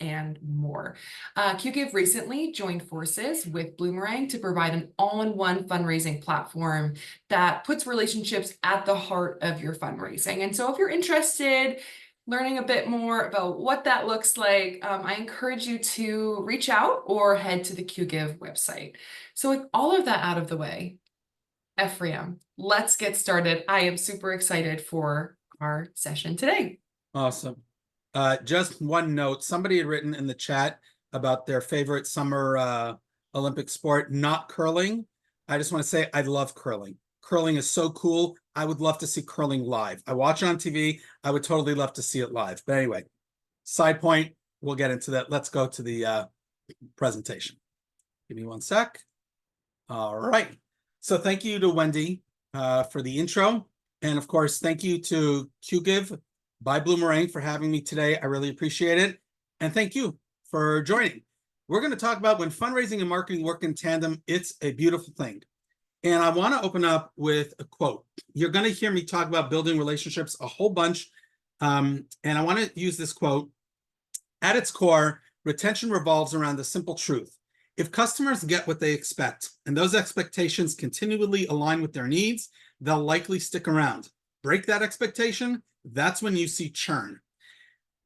and more. Qgiv recently joined forces with Bloomerang to provide an all-in-one fundraising platform that puts relationships at the heart of your fundraising. And so if you're interested learning a bit more about what that looks like, I encourage you to reach out or head to the Qgiv website. So with all of that out of the way, Ephraim, let's get started. I am super excited for our session today. Awesome. Just one note, somebody had written in the chat about their favorite summer Olympic sport, not curling. I just want to say I love curling. Curling is so cool. I would love to see curling live. I watch it on TV. I would totally love to see it live. But anyway, side point, we'll get into that. Let's go to the presentation. Give me one sec. All right. So thank you to Wendy for the intro. And of course, thank you to Qgiv by Bloomerang for having me today. I really appreciate it. And thank you for joining. We're going to talk about when fundraising and marketing work in tandem. It's a beautiful thing. And I want to open up with a quote. You're going to hear me talk about building relationships a whole bunch. And I want to use this quote. At its core, retention revolves around the simple truth. If customers get what they expect, and those expectations continually align with their needs, they'll likely stick around. Break that expectation, that's when you see churn.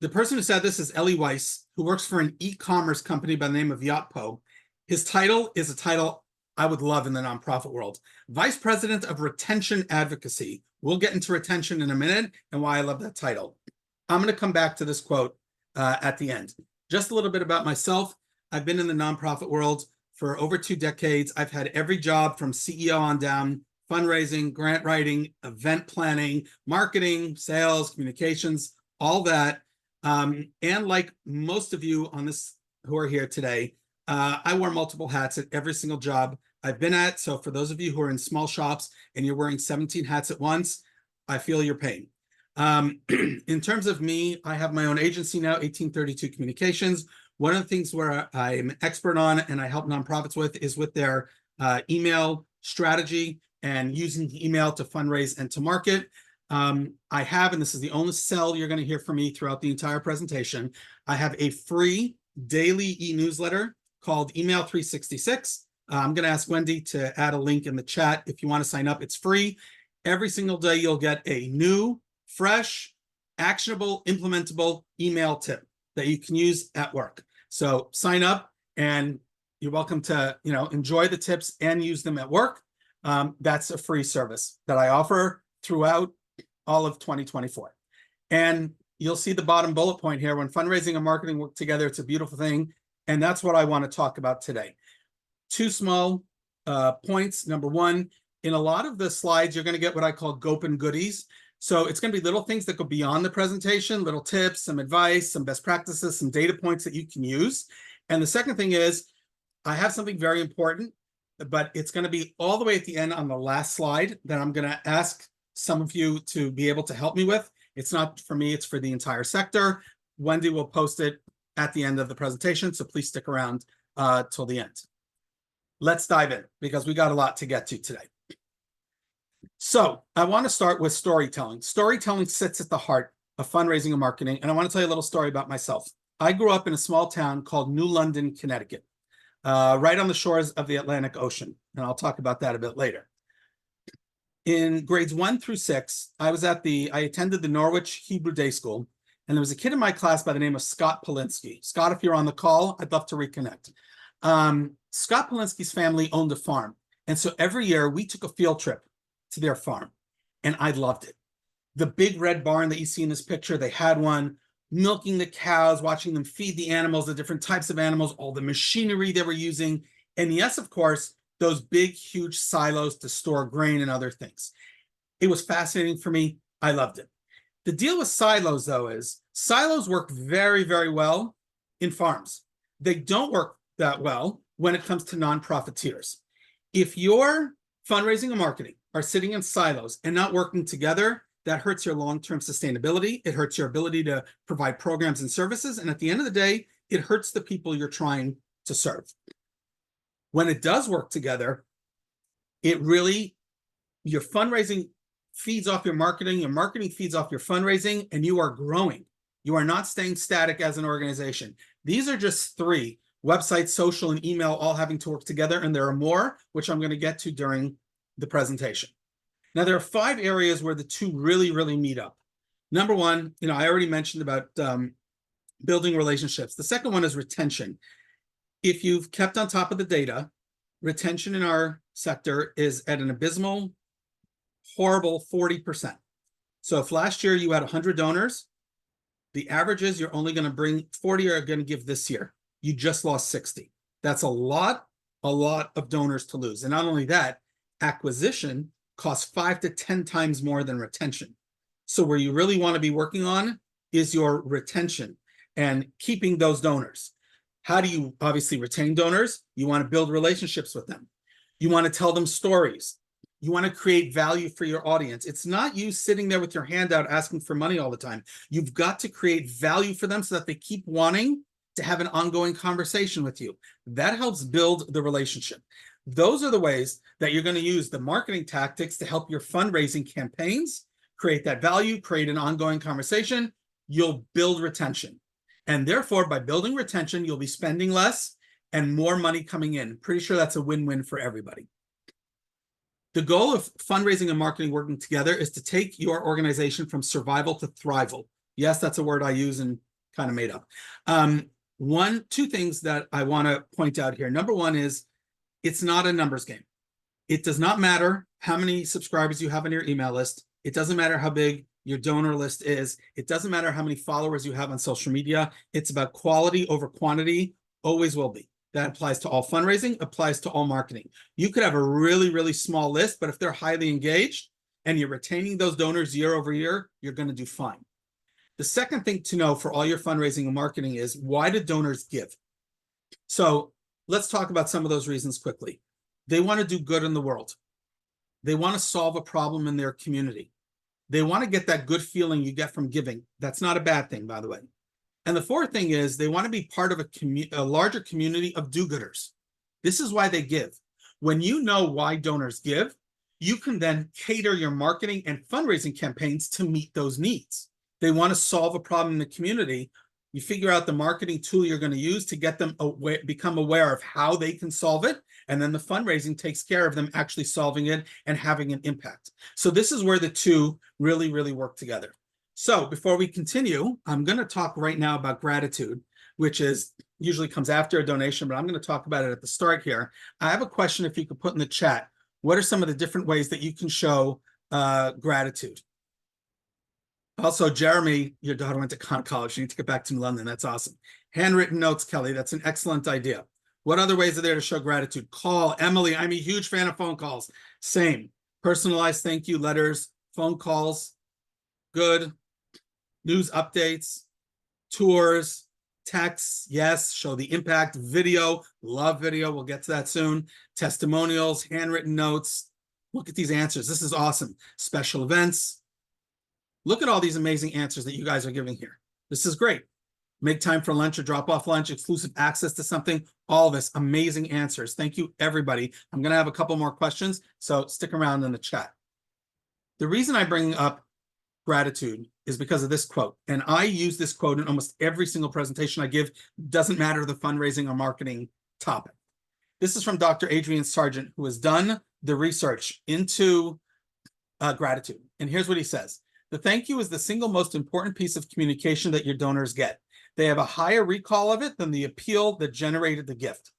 The person who said this is Ellie Weiss, who works for an e-commerce company by the name of Yotpo. His title is a title I would love in the nonprofit world. Vice President of Retention Advocacy. We'll get into retention in a minute and why I love that title. I'm going to come back to this quote at the end. Just a little bit about myself. I've been in the nonprofit world for over 2 decades. I've had every job from CEO on down, fundraising, grant writing, event planning, marketing, sales, communications, all that. And like most of you on this who are here today, I wear multiple hats at every single job I've been at. So for those of you who are in small shops and you're wearing 17 hats at once, I feel your pain. In terms of me, I have my own agency now, 1832 Communications. One of the things where I'm an expert on and I help nonprofits with is with their email strategy and using email to fundraise and to market. I have, and this is the only sell you're going to hear from me throughout the entire presentation, I have a free daily e-newsletter called Email 366. I'm going to ask Wendy to add a link in the chat if you want to sign up. It's free. Every single day you'll get a new, fresh, actionable, implementable email tip that you can use at work. So sign up and you're welcome to, enjoy the tips and use them at work. That's a free service that I offer throughout all of 2024. And you'll see the bottom bullet point here. When fundraising and marketing work together, it's a beautiful thing. And that's what I want to talk about today. 2 small points. Number one, in a lot of the slides, you're going to get what I call GoPen goodies. So it's going to be little things that go beyond the presentation, little tips, some advice, some best practices, some data points that you can use. And the second thing is, I have something very important, but it's going to be all the way at the end on the last slide that I'm going to ask some of you to be able to help me with. It's not for me, it's for the entire sector. Wendy will post it at the end of the presentation, so please stick around till the end. Let's dive in because we got a lot to get to today. So I want to start with storytelling. Storytelling sits at the heart of fundraising and marketing, and I want to tell you a little story about myself. I grew up in a small town called New London, Connecticut, right on the shores of the Atlantic Ocean, and I'll talk about that a bit later. In grades 1 through 6, I attended the Norwich Hebrew Day School, and there was a kid in my class by the name of Scott Polinsky. Scott, if you're on the call, I'd love to reconnect. Scott Polinsky's family owned a farm, and so every year we took a field trip to their farm, and I loved it. The big red barn that you see in this picture, they had one, milking the cows, watching them feed the animals, the different types of animals, all the machinery they were using, and yes, of course, those big, huge silos to store grain and other things. It was fascinating for me. I loved it. The deal with silos, though, is silos work very, very well in farms. They don't work that well when it comes to nonprofiteers. If your fundraising and marketing are sitting in silos and not working together, that hurts your long-term sustainability. It hurts your ability to provide programs and services. And at the end of the day, it hurts the people you're trying to serve. When it does work together, your fundraising feeds off your marketing feeds off your fundraising, and you are growing. You are not staying static as an organization. These are just three: website, social, and email all having to work together. And there are more, which I'm going to get to during the presentation. Now, there are 5 areas where the two really, really meet up. Number one, I already mentioned about building relationships. The second one is retention. If you've kept on top of the data, retention in our sector is at an abysmal, horrible 40%. So if last year you had 100 donors, the average is you're only going to bring 40 are going to give this year. You just lost 60. That's a lot of donors to lose. And not only that, acquisition costs 5 to 10 times more than retention. So where you really want to be working on is your retention and keeping those donors. How do you obviously retain donors? You want to build relationships with them. You want to tell them stories. You want to create value for your audience. It's not you sitting there with your hand out asking for money all the time. You've got to create value for them so that they keep wanting to have an ongoing conversation with you. That helps build the relationship. Those are the ways that you're going to use the marketing tactics to help your fundraising campaigns create that value, create an ongoing conversation. You'll build retention. And therefore, by building retention, you'll be spending less and more money coming in. Pretty sure that's a win-win for everybody. The goal of fundraising and marketing working together is to take your organization from survival to thrival. Yes, that's a word I use and kind of made up. Two things that I want to point out here. Number one is it's not a numbers game. It does not matter how many subscribers you have on your email list. It doesn't matter how big your donor list is. It doesn't matter how many followers you have on social media. It's about quality over quantity, always will be. That applies to all fundraising, applies to all marketing. You could have a really, really small list, but if they're highly engaged and you're retaining those donors year over year, you're going to do fine. The second thing to know for all your fundraising and marketing is, why do donors give? So let's talk about some of those reasons quickly. They want to do good in the world. They want to solve a problem in their community. They want to get that good feeling you get from giving. That's not a bad thing, by the way. And the fourth thing is they want to be part of a larger community of do-gooders. This is why they give. When you know why donors give, you can then cater your marketing and fundraising campaigns to meet those needs. They want to solve a problem in the community. You figure out the marketing tool you're going to use to get them become aware of how they can solve it. And then the fundraising takes care of them actually solving it and having an impact. So this is where the two really, really work together. So before we continue, I'm going to talk right now about gratitude, which is usually comes after a donation, but I'm going to talk about it at the start here. I have a question if you could put in the chat. What are some of the different ways that you can show gratitude? Also, Jeremy, your daughter went to college. You need to get back to London. That's awesome. Handwritten notes, Kelly. That's an excellent idea. What other ways are there to show gratitude? Call. Emily, I'm a huge fan of phone calls. Same. Personalized thank you letters, phone calls. Good. News updates, tours, texts, yes, show the impact. Video, love video. We'll get to that soon. Testimonials, handwritten notes. Look at these answers. This is awesome. Special events. Look at all these amazing answers that you guys are giving here. This is great. Make time for lunch or drop off lunch, exclusive access to something, all this amazing answers. Thank you, everybody. I'm going to have a couple more questions, so stick around in the chat. The reason I bring up gratitude is because of this quote. And I use this quote in almost every single presentation I give. Doesn't matter the fundraising or marketing topic. This is from Dr. Adrian Sargent, who has done the research into gratitude. And here's what he says. The thank you is the single most important piece of communication that your donors get. They have a higher recall of it than the appeal that generated the gift.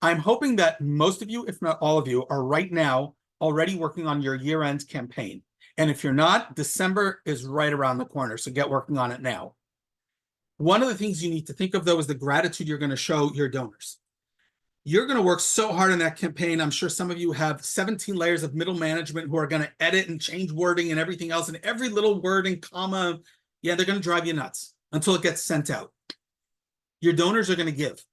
I'm hoping that most of you, if not all of you, are right now already working on your year-end campaign. And if you're not, December is right around the corner, so get working on it now. One of the things you need to think of, though, is the gratitude you're going to show your donors. You're going to work so hard on that campaign. I'm sure some of you have 17 layers of middle management who are going to edit and change wording and everything else, and every little word and comma, yeah, they're going to drive you nuts until it gets sent out. Your donors are going to give.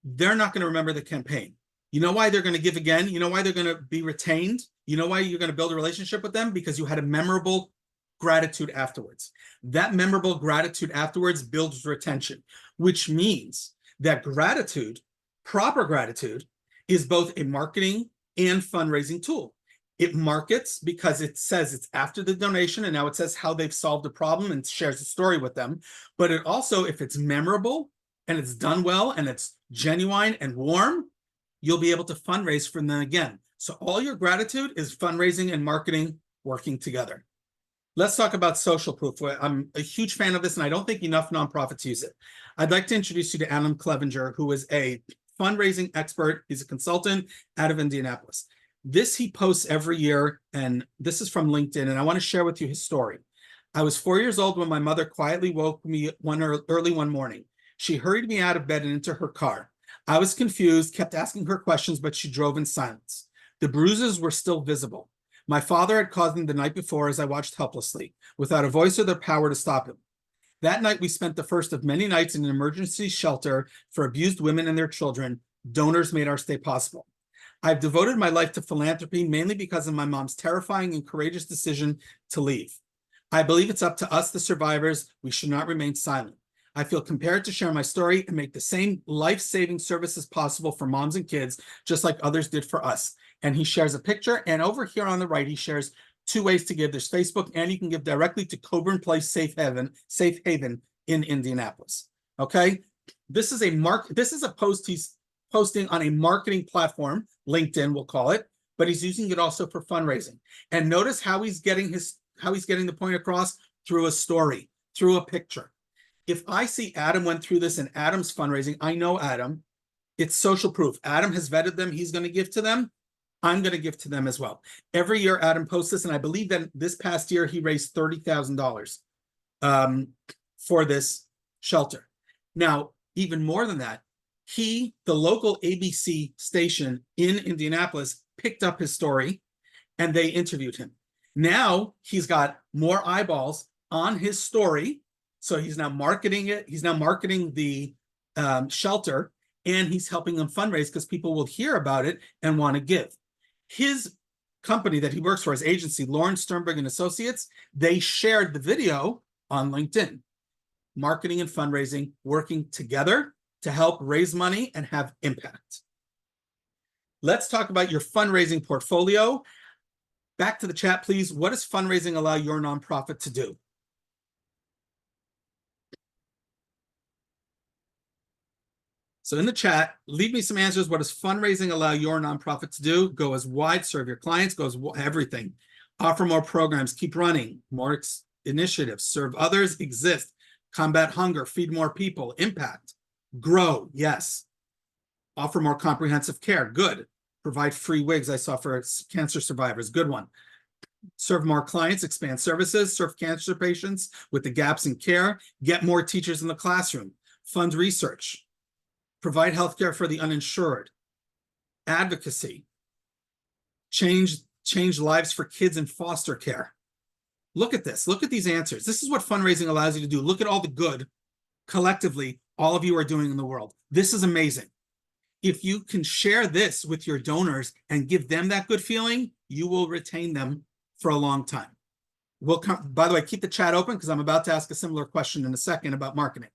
They're not going to remember the campaign. You know why they're going to give again? You know why they're going to be retained? You know why you're going to build a relationship with them? Because you had a memorable gratitude afterwards. That memorable gratitude afterwards builds retention, which means that gratitude, proper gratitude, is both a marketing and fundraising tool. It markets because it says it's after the donation, and now it says how they've solved a problem and shares a story with them. But it also, if it's memorable and it's done well and it's genuine and warm, you'll be able to fundraise from them again. So all your gratitude is fundraising and marketing working together. Let's talk about social proof. I'm a huge fan of this, and I don't think enough nonprofits use it. I'd like to introduce you to Adam Clevenger, who is a fundraising expert. He's a consultant out of Indianapolis. This he posts every year, and this is from LinkedIn, and I want to share with you his story. I was 4 years old when my mother quietly woke me early one morning. She hurried me out of bed and into her car. I was confused, kept asking her questions, but she drove in silence. The bruises were still visible. My father had caused them the night before as I watched helplessly, without a voice or the power to stop him. That night, we spent the first of many nights in an emergency shelter for abused women and their children. Donors made our stay possible. I've devoted my life to philanthropy mainly because of my mom's terrifying and courageous decision to leave. I believe it's up to us, the survivors. We should not remain silent. I feel compelled to share my story and make the same life-saving services possible for moms and kids, just like others did for us. And he shares a picture, and over here on the right, he shares 2 ways to give. There's Facebook, and you can give directly to Coburn Place Safe Haven in Indianapolis. Okay, this is a post he's posting on a marketing platform, LinkedIn, we'll call it, but he's using it also for fundraising. And notice how he's getting the point across through a story, through a picture. If I see Adam went through this in Adam's fundraising, I know Adam. It's social proof. Adam has vetted them. He's going to give to them. I'm going to give to them as well. Every year, Adam posts this, and I believe that this past year, he raised $30,000 for this shelter. Now, even more than that, the local ABC station in Indianapolis picked up his story, and they interviewed him. Now, he's got more eyeballs on his story, so he's now marketing it. He's now marketing the shelter, and he's helping them fundraise because people will hear about it and want to give. His company that he works for, his agency, Lawrence Sternberg and Associates, they shared the video on LinkedIn. Marketing and fundraising working together to help raise money and have impact. Let's talk about your fundraising portfolio. Back to the chat, please. What does fundraising allow your nonprofit to do? So in the chat, leave me some answers. What does fundraising allow your nonprofit to do? Go as wide, serve your clients, go as everything. Offer more programs, keep running, more initiatives, serve others, exist, combat hunger, feed more people, impact, grow, yes. Offer more comprehensive care, good. Provide free wigs, I saw for cancer survivors, good one. Serve more clients, expand services, serve cancer patients with the gaps in care, get more teachers in the classroom, fund research, provide healthcare for the uninsured, advocacy, change lives for kids in foster care. Look at this. Look at these answers. This is what fundraising allows you to do. Look at all the good collectively all of you are doing in the world. This is amazing. If you can share this with your donors and give them that good feeling, you will retain them for a long time. By the way, keep the chat open because I'm about to ask a similar question in a second about marketing.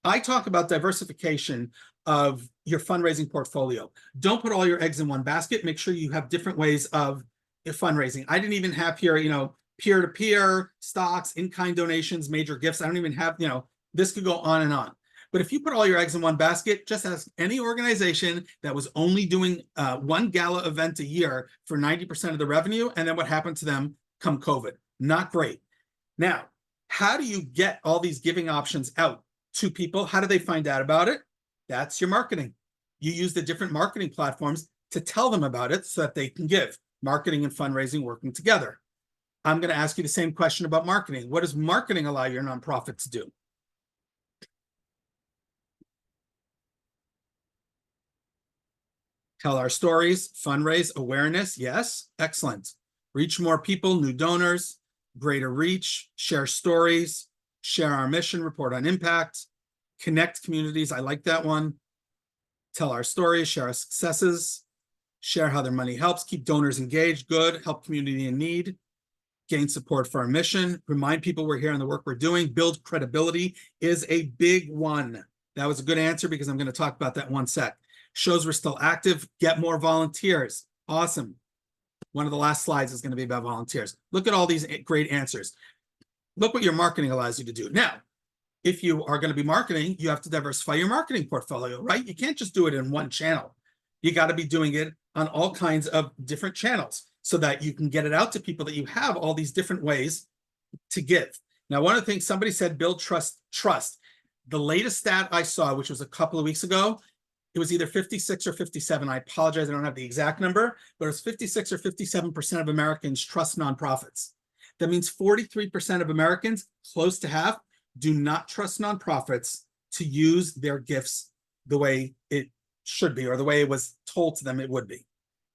I talk about diversification of your fundraising portfolio. Don't put all your eggs in one basket. Make sure you have different ways of fundraising. I didn't even have here, peer-to-peer, stocks, in-kind donations, major gifts. I don't even have, this could go on and on. But if you put all your eggs in one basket, just ask any organization that was only doing one gala event a year for 90% of the revenue, and then what happened to them come COVID. Not great. Now, how do you get all these giving options out to people? How do they find out about it? That's your marketing. You use the different marketing platforms to tell them about it so that they can give. Marketing and fundraising working together. I'm going to ask you the same question about marketing. What does marketing allow your nonprofit to do? Tell our stories, fundraise, awareness. Yes, excellent. Reach more people, new donors, greater reach, share stories, share our mission, report on impact, connect communities. I like that one. Tell our stories, share our successes, share how their money helps, keep donors engaged, good, help community in need, gain support for our mission, remind people we're here and the work we're doing, build credibility is a big one. That was a good answer because I'm going to talk about that in one sec. Shows we're still active, get more volunteers. Awesome. One of the last slides is going to be about volunteers. Look at all these great answers. Look what your marketing allows you to do. Now, if you are going to be marketing, you have to diversify your marketing portfolio, right? You can't just do it in one channel. You got to be doing it on all kinds of different channels so that you can get it out to people, that you have all these different ways to give. Now, one of the things somebody said, build trust. The latest stat I saw, which was a couple of weeks ago, it was either 56 or 57. I apologize, I don't have the exact number, but it's 56 or 57% of Americans trust nonprofits. That means 43% of Americans, close to half, do not trust nonprofits to use their gifts the way it should be, or the way it was told to them it would be.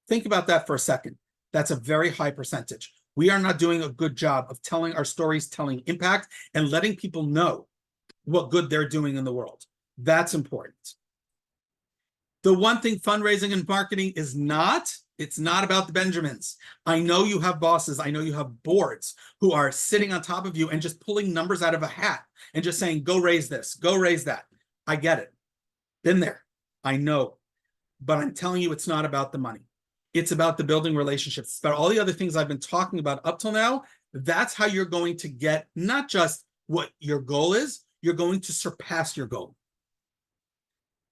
Think about that for a second. That's a very high percentage. We are not doing a good job of telling our stories, telling impact, and letting people know what good they're doing in the world. That's important. The one thing fundraising and marketing is not, it's not about the Benjamins. I know you have bosses, I know you have boards who are sitting on top of you and just pulling numbers out of a hat and just saying, go raise this, go raise that. I get it. Been there. I know. But I'm telling you, it's not about the money. It's about the building relationships. It's about all the other things I've been talking about up till now. That's how you're going to get not just what your goal is, you're going to surpass your goal.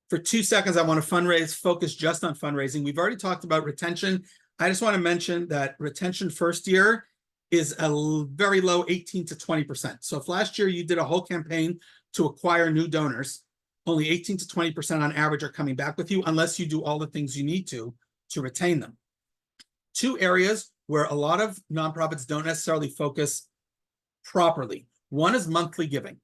For 2 seconds, I want to focus just on fundraising. We've already talked about retention. I just want to mention that retention first year is a very low 18 to 20%. So if last year you did a whole campaign to acquire new donors, only 18 to 20% on average are coming back with you unless you do all the things you need to retain them. 2 areas where a lot of nonprofits don't necessarily focus properly. One is monthly giving.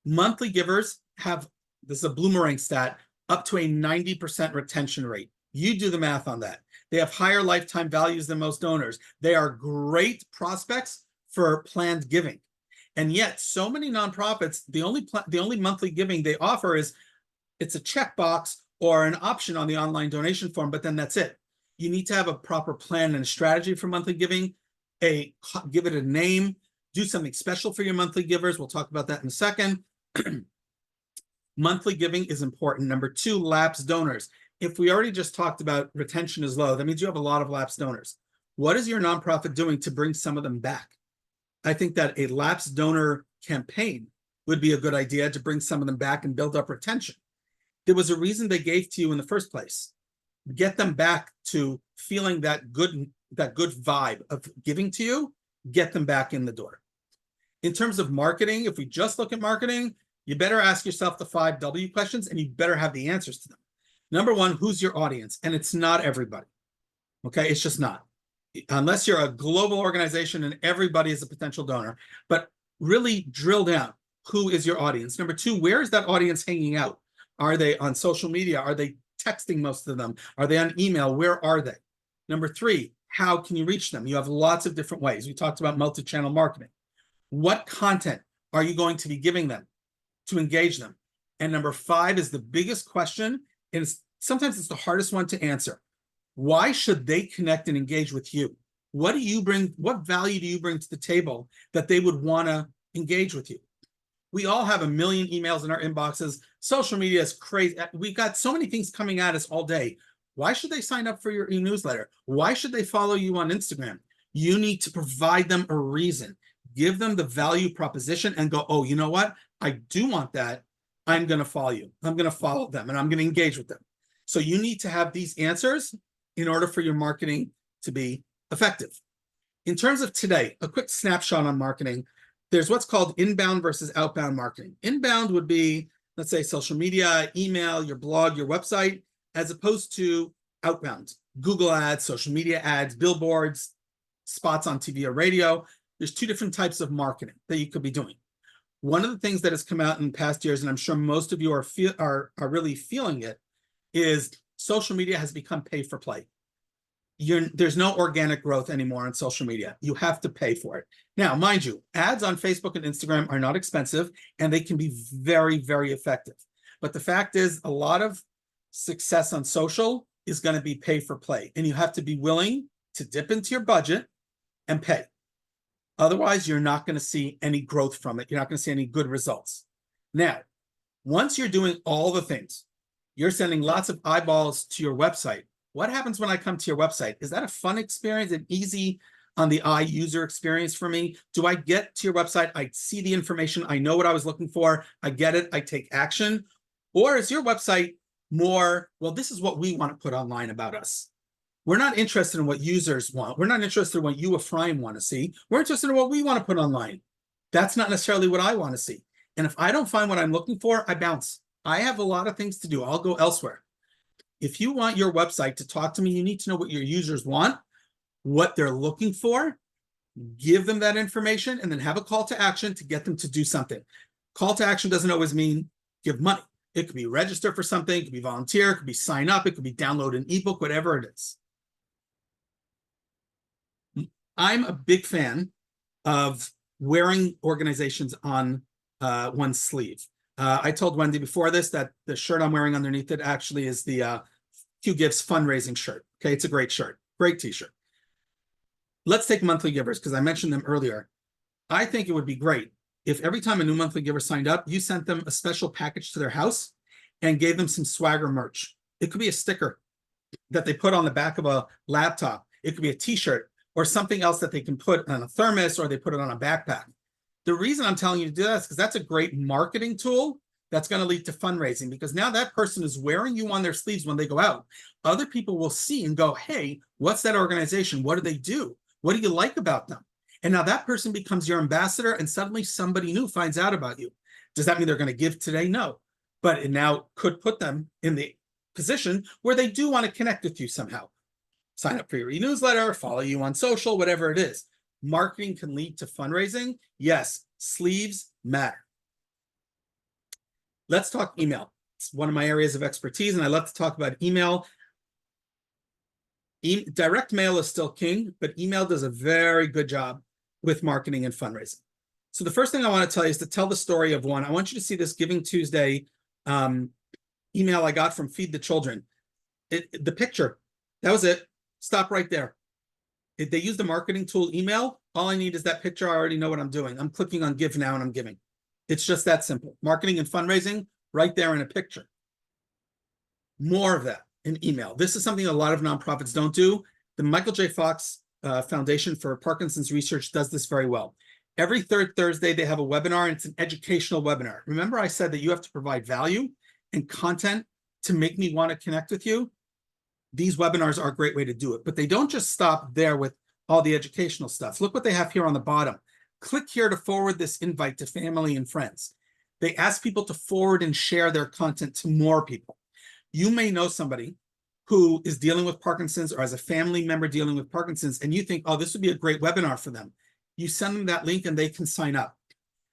Monthly givers have, this is a Bloomerang stat, up to a 90% retention rate. You do the math on that. They have higher lifetime values than most donors. They are great prospects for planned giving. And yet so many nonprofits, the only monthly giving they offer is it's a checkbox or an option on the online donation form, but then that's it. You need to have a proper plan and a strategy for monthly giving, give it a name, do something special for your monthly givers. We'll talk about that in a second. Monthly giving is important. Number 2, lapsed donors. If we already just talked about retention is low, that means you have a lot of lapsed donors. What is your nonprofit doing to bring some of them back? I think that a lapsed donor campaign would be a good idea to bring some of them back and build up retention. There was a reason they gave to you in the first place. Get them back to feeling that good vibe of giving to you, get them back in the door. In terms of marketing, if we just look at marketing, you better ask yourself the 5 W questions and you better have the answers to them. Number 1, who's your audience? And it's not everybody. Okay, it's just not. Unless you're a global organization and everybody is a potential donor, but really drill down. Who is your audience? Number 2, where is that audience hanging out? Are they on social media? Are they texting most of them? Are they on email? Where are they? Number 3, how can you reach them? You have lots of different ways. We talked about multi-channel marketing. What content are you going to be giving them to engage them? And number 5 is the biggest question, and sometimes it's the hardest one to answer. Why should they connect and engage with you? What do you bring? What value do you bring to the table that they would want to engage with you? We all have a million emails in our inboxes. Social media is crazy. We've got so many things coming at us all day. Why should they sign up for your newsletter? Why should they follow you on Instagram? You need to provide them a reason. Give them the value proposition and go, oh, you know what? I do want that. I'm going to follow you. I'm going to follow them and I'm going to engage with them. So you need to have these answers in order for your marketing to be effective. In terms of today, a quick snapshot on marketing. There's what's called inbound versus outbound marketing. Inbound would be, let's say, social media, email, your blog, your website, as opposed to outbound. Google ads, social media ads, billboards, spots on TV or radio. There's 2 different types of marketing that you could be doing. One of the things that has come out in past years, and I'm sure most of you are really feeling it, is social media has become pay for play. There's no organic growth anymore on social media. You have to pay for it. Now, mind you, ads on Facebook and Instagram are not expensive, and they can be very, very effective. But the fact is, a lot of success on social is going to be pay for play, and you have to be willing to dip into your budget and pay. Otherwise, you're not going to see any growth from it. You're not going to see any good results. Now, once you're doing all the things, you're sending lots of eyeballs to your website, What happens when I come to your website? Is that a fun experience, an easy on the eye user experience for me? Do I get to your website, I see the information, I know what I was looking for, I get it, I take action? Or is your website more, well, this is what we want to put online about us. We're not interested in what users want. We're not interested in what you, Ephraim, want to see. We're interested in what we want to put online. That's not necessarily what I want to see. And if I don't find what I'm looking for, I bounce. I have a lot of things to do. I'll go elsewhere. If you want your website to talk to me, you need to know what your users want, what they're looking for, give them that information, and then have a call to action to get them to do something. Call to action doesn't always mean give money. It could be register for something, it could be volunteer, it could be sign up, it could be download an ebook, whatever it is. I'm a big fan of wearing organizations on one's sleeve. I told Wendy before this that the shirt I'm wearing underneath it actually is the Qgiv's fundraising shirt. Okay, it's a great shirt, great t-shirt. Let's take monthly givers, because I mentioned them earlier. I think it would be great if every time a new monthly giver signed up, you sent them a special package to their house and gave them some swagger merch. It could be a sticker that they put on the back of a laptop. It could be a t-shirt or something else that they can put on a thermos, or they put it on a backpack. The reason I'm telling you to do that is because that's a great marketing tool that's going to lead to fundraising, because now that person is wearing you on their sleeves when they go out. Other people will see and go, hey, what's that organization? What do they do? What do you like about them? And now that person becomes your ambassador, and suddenly somebody new finds out about you. Does that mean they're going to give today? No. But it now could put them in the position where they do want to connect with you somehow. Sign up for your e-newsletter, follow you on social, whatever it is. Marketing can lead to fundraising. Yes, sleeves matter. Let's talk email. It's one of my areas of expertise, and I love to talk about email. Direct mail is still king, but email does a very good job with marketing and fundraising. So the first thing I want to tell you is to tell the story of one. I want you to see this Giving Tuesday email I got from Feed the Children. The picture, that was it. Stop right there. If they use the marketing tool email, all I need is that picture. I already know what I'm doing. I'm clicking on give now and I'm giving. It's just that simple. Marketing and fundraising right there in a picture. More of that in email. This is something a lot of nonprofits don't do. The Michael J. Fox Foundation for Parkinson's Research does this very well. Every third Thursday, they have a webinar, and it's an educational webinar. Remember I said that you have to provide value and content to make me want to connect with you? These webinars are a great way to do it, but they don't just stop there with all the educational stuff. Look what they have here on the bottom. Click here to forward this invite to family and friends. They ask people to forward and share their content to more people. You may know somebody who is dealing with Parkinson's, or as a family member dealing with Parkinson's, and you think, oh, this would be a great webinar for them. You send them that link and they can sign up.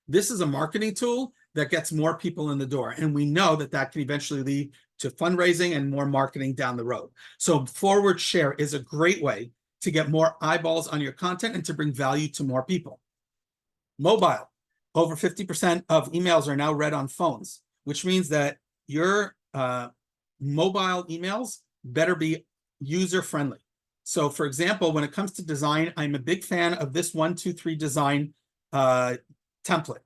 This is a marketing tool that gets more people in the door. And we know that that can eventually lead to fundraising and more marketing down the road. So forward share is a great way to get more eyeballs on your content and to bring value to more people. Mobile, over 50% of emails are now read on phones, which means that your mobile emails better be user-friendly. So for example, when it comes to design, I'm a big fan of this 1-2-3 design template.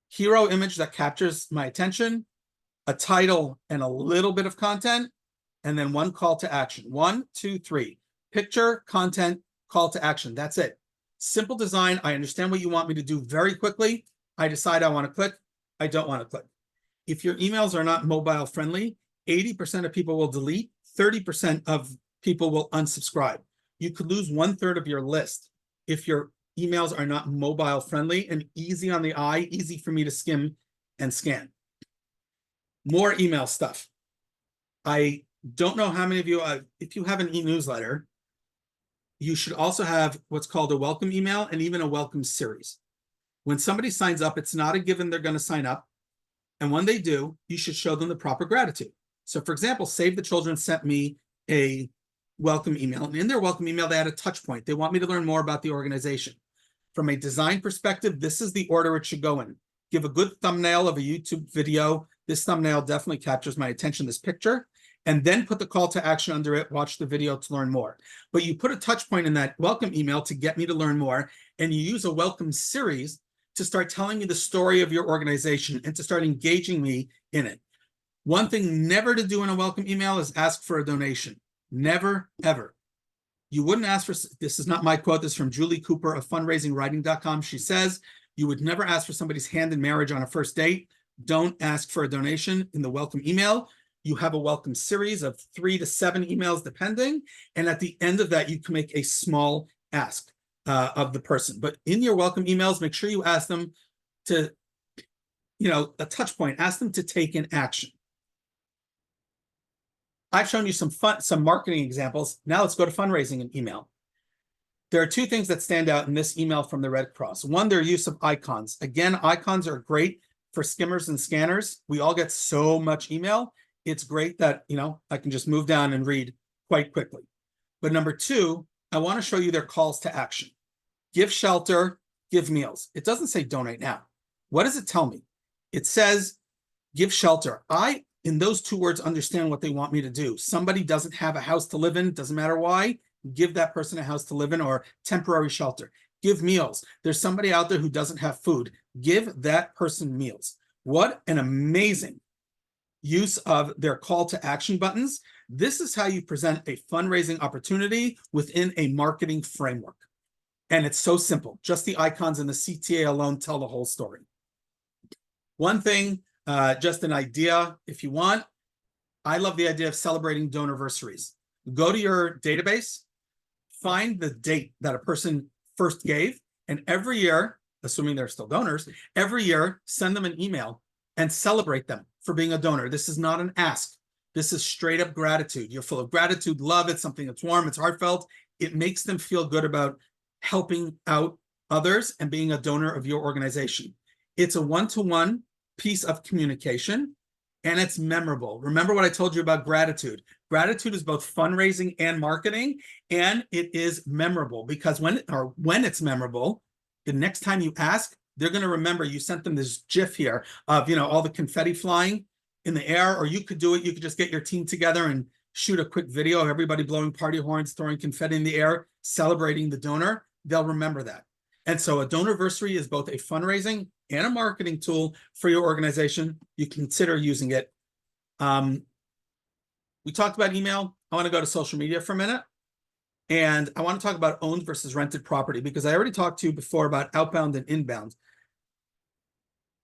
Hero image that captures my attention, a title and a little bit of content, and then one call to action. 1, 2, 3. Picture, content, call to action. That's it. Simple design. I understand what you want me to do very quickly. I decide I want to click. I don't want to click. If your emails are not mobile friendly, 80% of people will delete, 30% of people will unsubscribe. You could lose 1/3 of your list if your emails are not mobile friendly and easy on the eye, easy for me to skim and scan. More email stuff. I don't know how many of you, if you have an e-newsletter, you should also have what's called a welcome email and even a welcome series. When somebody signs up, it's not a given they're going to sign up. And when they do, you should show them the proper gratitude. So for example, Save the Children sent me a welcome email. And in their welcome email, they had a touch point. They want me to learn more about the organization. From a design perspective, this is the order it should go in. Give a good thumbnail of a YouTube video. This thumbnail definitely captures my attention, this picture. And then put the call to action under it. Watch the video to learn more. But you put a touch point in that welcome email to get me to learn more. And you use a welcome series to start telling me the story of your organization and to start engaging me in it. One thing never to do in a welcome email is ask for a donation. Never, ever. You wouldn't ask for, this is not my quote, this is from Julie Cooper of fundraisingwriting.com. She says, you would never ask for somebody's hand in marriage on a first date. Don't ask for a donation in the welcome email. You have a welcome series of 3 to 7 emails, depending. And at the end of that, you can make a small ask of the person. But in your welcome emails, make sure you ask them to, a touch point, ask them to take an action. I've shown you some marketing examples. Now let's go to fundraising in email. There are 2 things that stand out in this email from the Red Cross. One, their use of icons. Again, icons are great for skimmers and scanners. We all get so much email. It's great that, I can just move down and read quite quickly. But number 2, I want to show you their calls to action. Give shelter, give meals. It doesn't say donate now. What does it tell me? It says give shelter. In those 2 words, understand what they want me to do. Somebody doesn't have a house to live in, doesn't matter why, give that person a house to live in or temporary shelter. Give meals. There's somebody out there who doesn't have food. Give that person meals. What an amazing use of their call to action buttons. This is how you present a fundraising opportunity within a marketing framework. And it's so simple. Just the icons and the CTA alone tell the whole story. One thing, just an idea, if you want, I love the idea of celebrating donorversaries. Go to your database, find the date that a person first gave, and every year, assuming they're still donors, every year, send them an email and celebrate them for being a donor. This is not an ask. This is straight up gratitude. You're full of gratitude, love. It's something that's warm, it's heartfelt. It makes them feel good about helping out others and being a donor of your organization. It's a one-to-one piece of communication, and it's memorable. Remember what I told you about gratitude. Gratitude is both fundraising and marketing, and it is memorable because when it's memorable, the next time you ask, they're going to remember you sent them this GIF here of all the confetti flying in the air, or you could do it. You could just get your team together and shoot a quick video of everybody blowing party horns, throwing confetti in the air, celebrating the donor. They'll remember that. And so a donorversary is both a fundraising and a marketing tool for your organization. You consider using it. We talked about email. I want to go to social media for a minute. And I want to talk about owned versus rented property because I already talked to you before about outbound and inbound.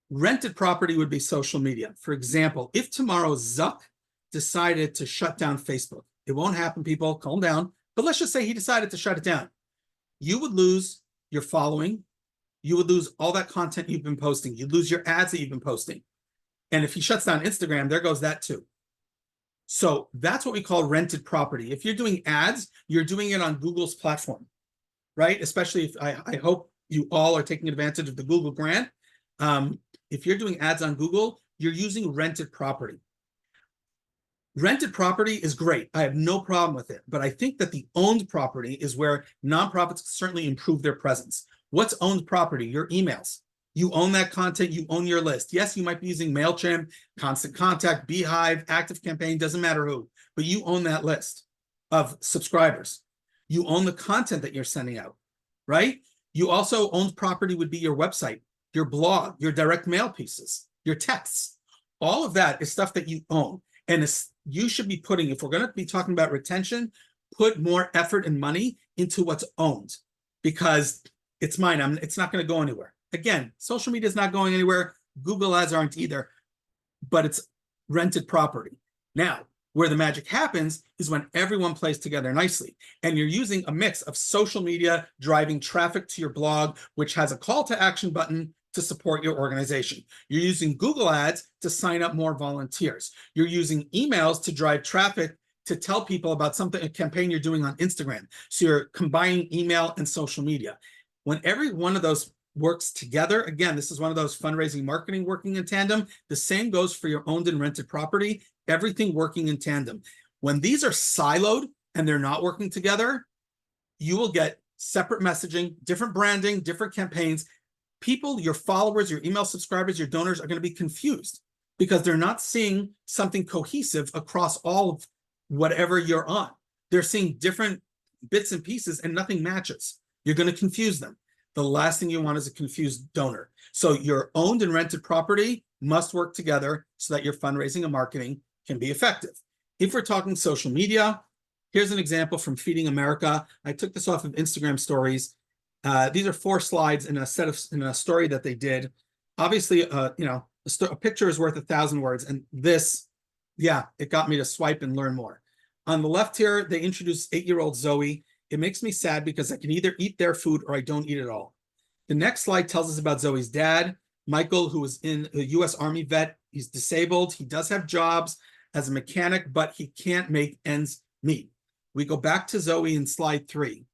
Rented property would be social media. For example, if tomorrow Zuck decided to shut down Facebook, it won't happen, people, calm down. But let's just say he decided to shut it down. You would lose your following. You would lose all that content you've been posting. You'd lose your ads that you've been posting. And if he shuts down Instagram, there goes that too. So that's what we call rented property. If you're doing ads, you're doing it on Google's platform, right? Especially if I hope you all are taking advantage of the Google grant. If you're doing ads on Google, you're using rented property. Rented property is great. I have no problem with it. But I think that the owned property is where nonprofits certainly improve their presence. What's owned property? Your emails. You own that content. You own your list. Yes, you might be using MailChimp, Constant Contact, Beehive, ActiveCampaign, doesn't matter who, but you own that list of subscribers. You own the content that you're sending out, right? You also owned property would be your website, your blog, your direct mail pieces, your texts. All of that is stuff that you own. And you should be putting, if we're going to be talking about retention, put more effort and money into what's owned because it's mine. It's not going to go anywhere. Again, social media is not going anywhere. Google ads aren't either, but it's rented property. Now, where the magic happens is when everyone plays together nicely and you're using a mix of social media driving traffic to your blog, which has a call to action button to support your organization. You're using Google ads to sign up more volunteers. You're using emails to drive traffic to tell people about something, a campaign you're doing on Instagram. So you're combining email and social media. When every one of those works together, again, this is one of those fundraising marketing working in tandem. The same goes for your owned and rented property, everything working in tandem. When these are siloed and they're not working together, you will get separate messaging, different branding, different campaigns. People, your followers, your email subscribers, your donors are going to be confused because they're not seeing something cohesive across all of whatever you're on. They're seeing different bits and pieces and nothing matches. You're going to confuse them. The last thing you want is a confused donor. So your owned and rented property must work together so that your fundraising and marketing can be effective. If we're talking social media, Here's an example from Feeding America. I took this off of Instagram stories. These are 4 slides in a story that they did. Obviously, you know, a picture is worth 1,000 words, and this, yeah, it got me to swipe and learn more. On the left here, they introduced 8-year-old Zoe. It makes me sad because I can either eat their food or I don't eat it all. The next slide tells us about Zoe's dad, Michael, who was in a U.S. Army vet. He's disabled. He does have jobs as a mechanic, but he can't make ends meet. We go back to Zoe in slide 3.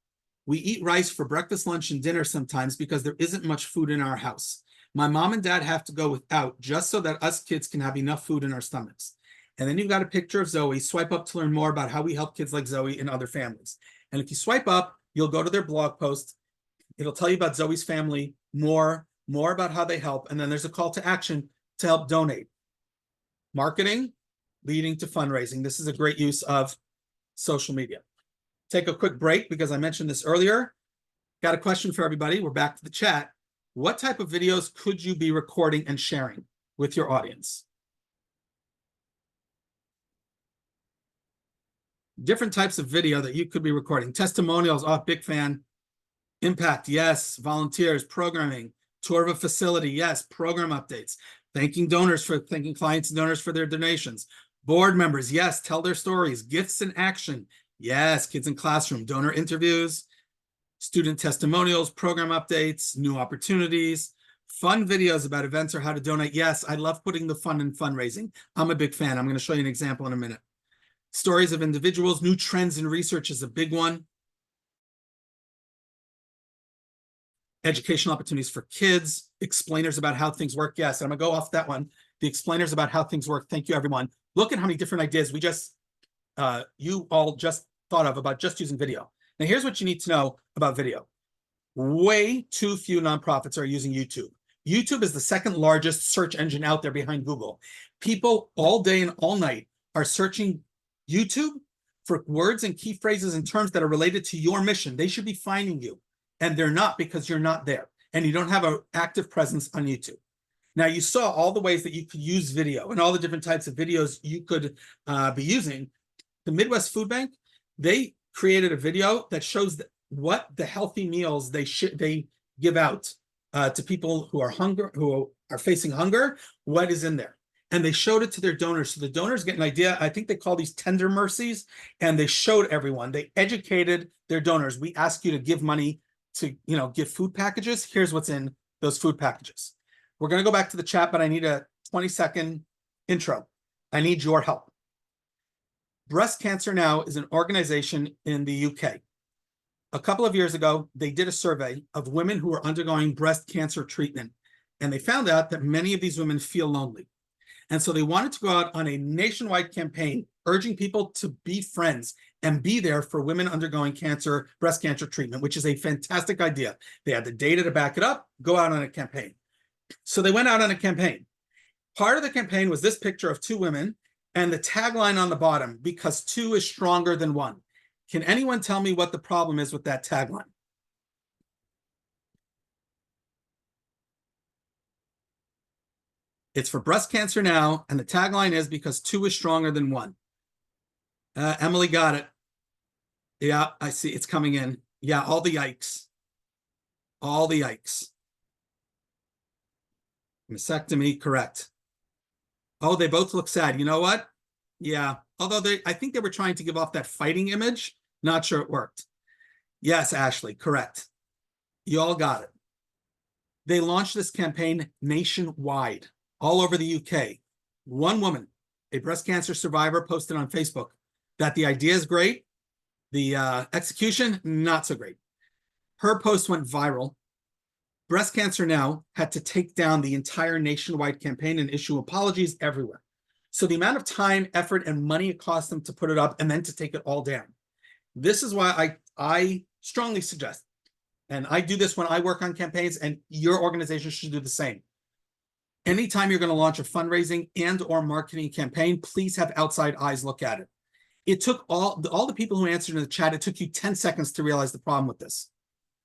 We eat rice for breakfast, lunch, and dinner sometimes because there isn't much food in our house. My mom and dad have to go without just so that us kids can have enough food in our stomachs. And then you've got a picture of Zoe. Swipe up to learn more about how we help kids like Zoe and other families. And if you swipe up, you'll go to their blog post. It'll tell you about Zoe's family, more about how they help. And then there's a call to action to help donate. Marketing leading to fundraising. This is a great use of social media. Take a quick break because I mentioned this earlier. Got a question for everybody. We're back to the chat. What type of videos could you be recording and sharing with your audience? Different types of video that you could be recording. Testimonials, oh, big fan. Impact, yes. Volunteers, programming, tour of a facility, yes. Program updates. Thanking clients and donors for their donations. Board members, yes. Tell their stories. Gifts in action, yes. Kids in classroom, donor interviews, student testimonials, program updates, new opportunities, fun videos about events or how to donate. Yes, I love putting the fun in fundraising. I'm a big fan. I'm going to show you an example in a minute. Stories of individuals, new trends in research is a big one. Educational opportunities for kids, explainers about how things work. Yes, I'm gonna go off that one. The explainers about how things work. Thank you, everyone. Look at how many different ideas we just, you all just thought of about just using video. Now, here's what you need to know about video. Way too few nonprofits are using YouTube. YouTube is the 2nd largest search engine out there behind Google. People all day and all night are searching YouTube for words and key phrases and terms that are related to your mission. They should be finding you. And they're not because you're not there and you don't have an active presence on YouTube. Now, you saw all the ways that you could use video and all the different types of videos you could be using. The Midwest Food Bank, they created a video that shows what the healthy meals they give out to people who are facing hunger, what is in there. And they showed it to their donors. So the donors get an idea. I think they call these tender mercies, and they showed everyone. They educated their donors. We ask you to give money to, you know, give food packages. Here's what's in those food packages. We're going to go back to the chat, but I need a 20-second intro. I need your help. Breast Cancer Now is an organization in the UK. A couple of years ago, they did a survey of women who are undergoing breast cancer treatment, and they found out that many of these women feel lonely. And so they wanted to go out on a nationwide campaign urging people to be friends and be there for women undergoing breast cancer treatment, which is a fantastic idea. They had the data to back it up, go out on a campaign. So they went out on a campaign. Part of the campaign was this picture of 2 women and the tagline on the bottom, because 2 is stronger than 1. Can anyone tell me what the problem is with that tagline? It's for Breast Cancer Now, and the tagline is because 2 is stronger than 1. Emily got it. Yeah, I see it's coming in. Yeah, all the yikes. All the yikes. Mastectomy, correct. Oh, they both look sad. You know what? Yeah, although I think they were trying to give off that fighting image. Not sure it worked. Yes, Ashley, correct. You all got it. They launched this campaign nationwide, all over the UK. One woman, a breast cancer survivor, posted on Facebook that the idea is great. The execution, not so great. Her post went viral. Breast Cancer Now had to take down the entire nationwide campaign and issue apologies everywhere. So the amount of time, effort, and money it cost them to put it up and then to take it all down. This is why I strongly suggest, and I do this when I work on campaigns, and your organization should do the same. Anytime you're going to launch a fundraising and or marketing campaign, please have outside eyes look at it. It took all the people who answered in the chat, it took you 10 seconds to realize the problem with this.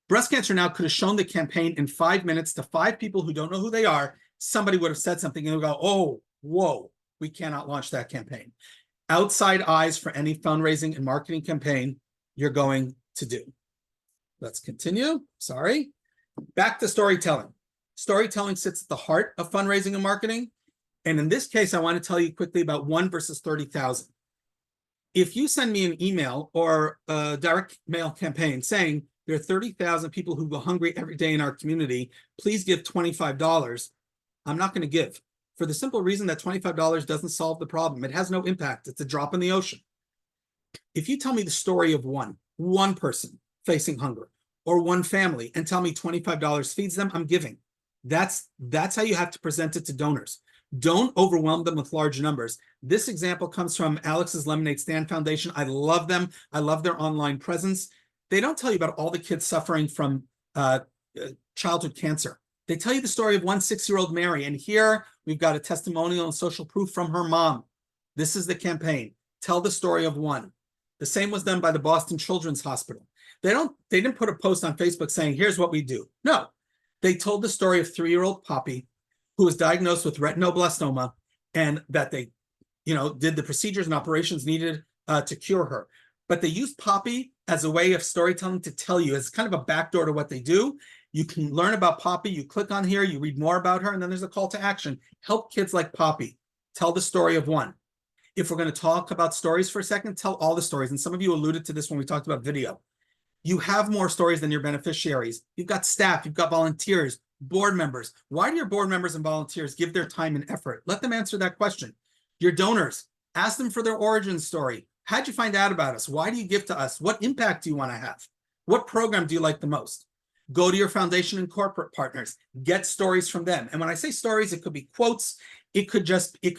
Breast Cancer Now could have shown the campaign in 5 minutes to 5 people who don't know who they are. Somebody would have said something and they would go, oh, whoa, we cannot launch that campaign. outside eyes for any fundraising and marketing campaign you're going to do. Let's continue. Sorry. Back to storytelling. Storytelling sits at the heart of fundraising and marketing. And in this case, I want to tell you quickly about 1 versus 30,000. If you send me an email or a direct mail campaign saying there are 30,000 people who go hungry every day in our community, please give $25, I'm not going to give, for the simple reason that $25 doesn't solve the problem. It has no impact. It's a drop in the ocean. If you tell me the story of one person facing hunger or one family and tell me $25 feeds them, I'm giving. That's how you have to present it to donors. Don't overwhelm them with large numbers. This example comes from Alex's Lemonade Stand Foundation. I love them. I love their online presence. They don't tell you about all the kids suffering from childhood cancer. They tell you the story of one 6-year-old Mary. And here we've got a testimonial and social proof from her mom. This is the campaign. Tell the story of one. The same was done by the Boston Children's Hospital. They didn't put a post on Facebook saying, here's what we do. No, they told the story of 3-year-old Poppy, who was diagnosed with retinoblastoma, and that they, did the procedures and operations needed to cure her. But they used Poppy as a way of storytelling to tell you, it's kind of a backdoor to what they do. You can learn about Poppy, you click on here, you read more about her, and then there's a call to action. Help kids like Poppy. Tell the story of one. If we're going to talk about stories for a second, tell all the stories. And some of you alluded to this when we talked about video. You have more stories than your beneficiaries. You've got staff, you've got volunteers, board members. Why do your board members and volunteers give their time and effort? Let them answer that question. Your donors, ask them for their origin story. How'd you find out about us? Why do you give to us? What impact do you want to have? What program do you like the most? Go to your foundation and corporate partners. Get stories from them. And when I say stories, it could be quotes. It could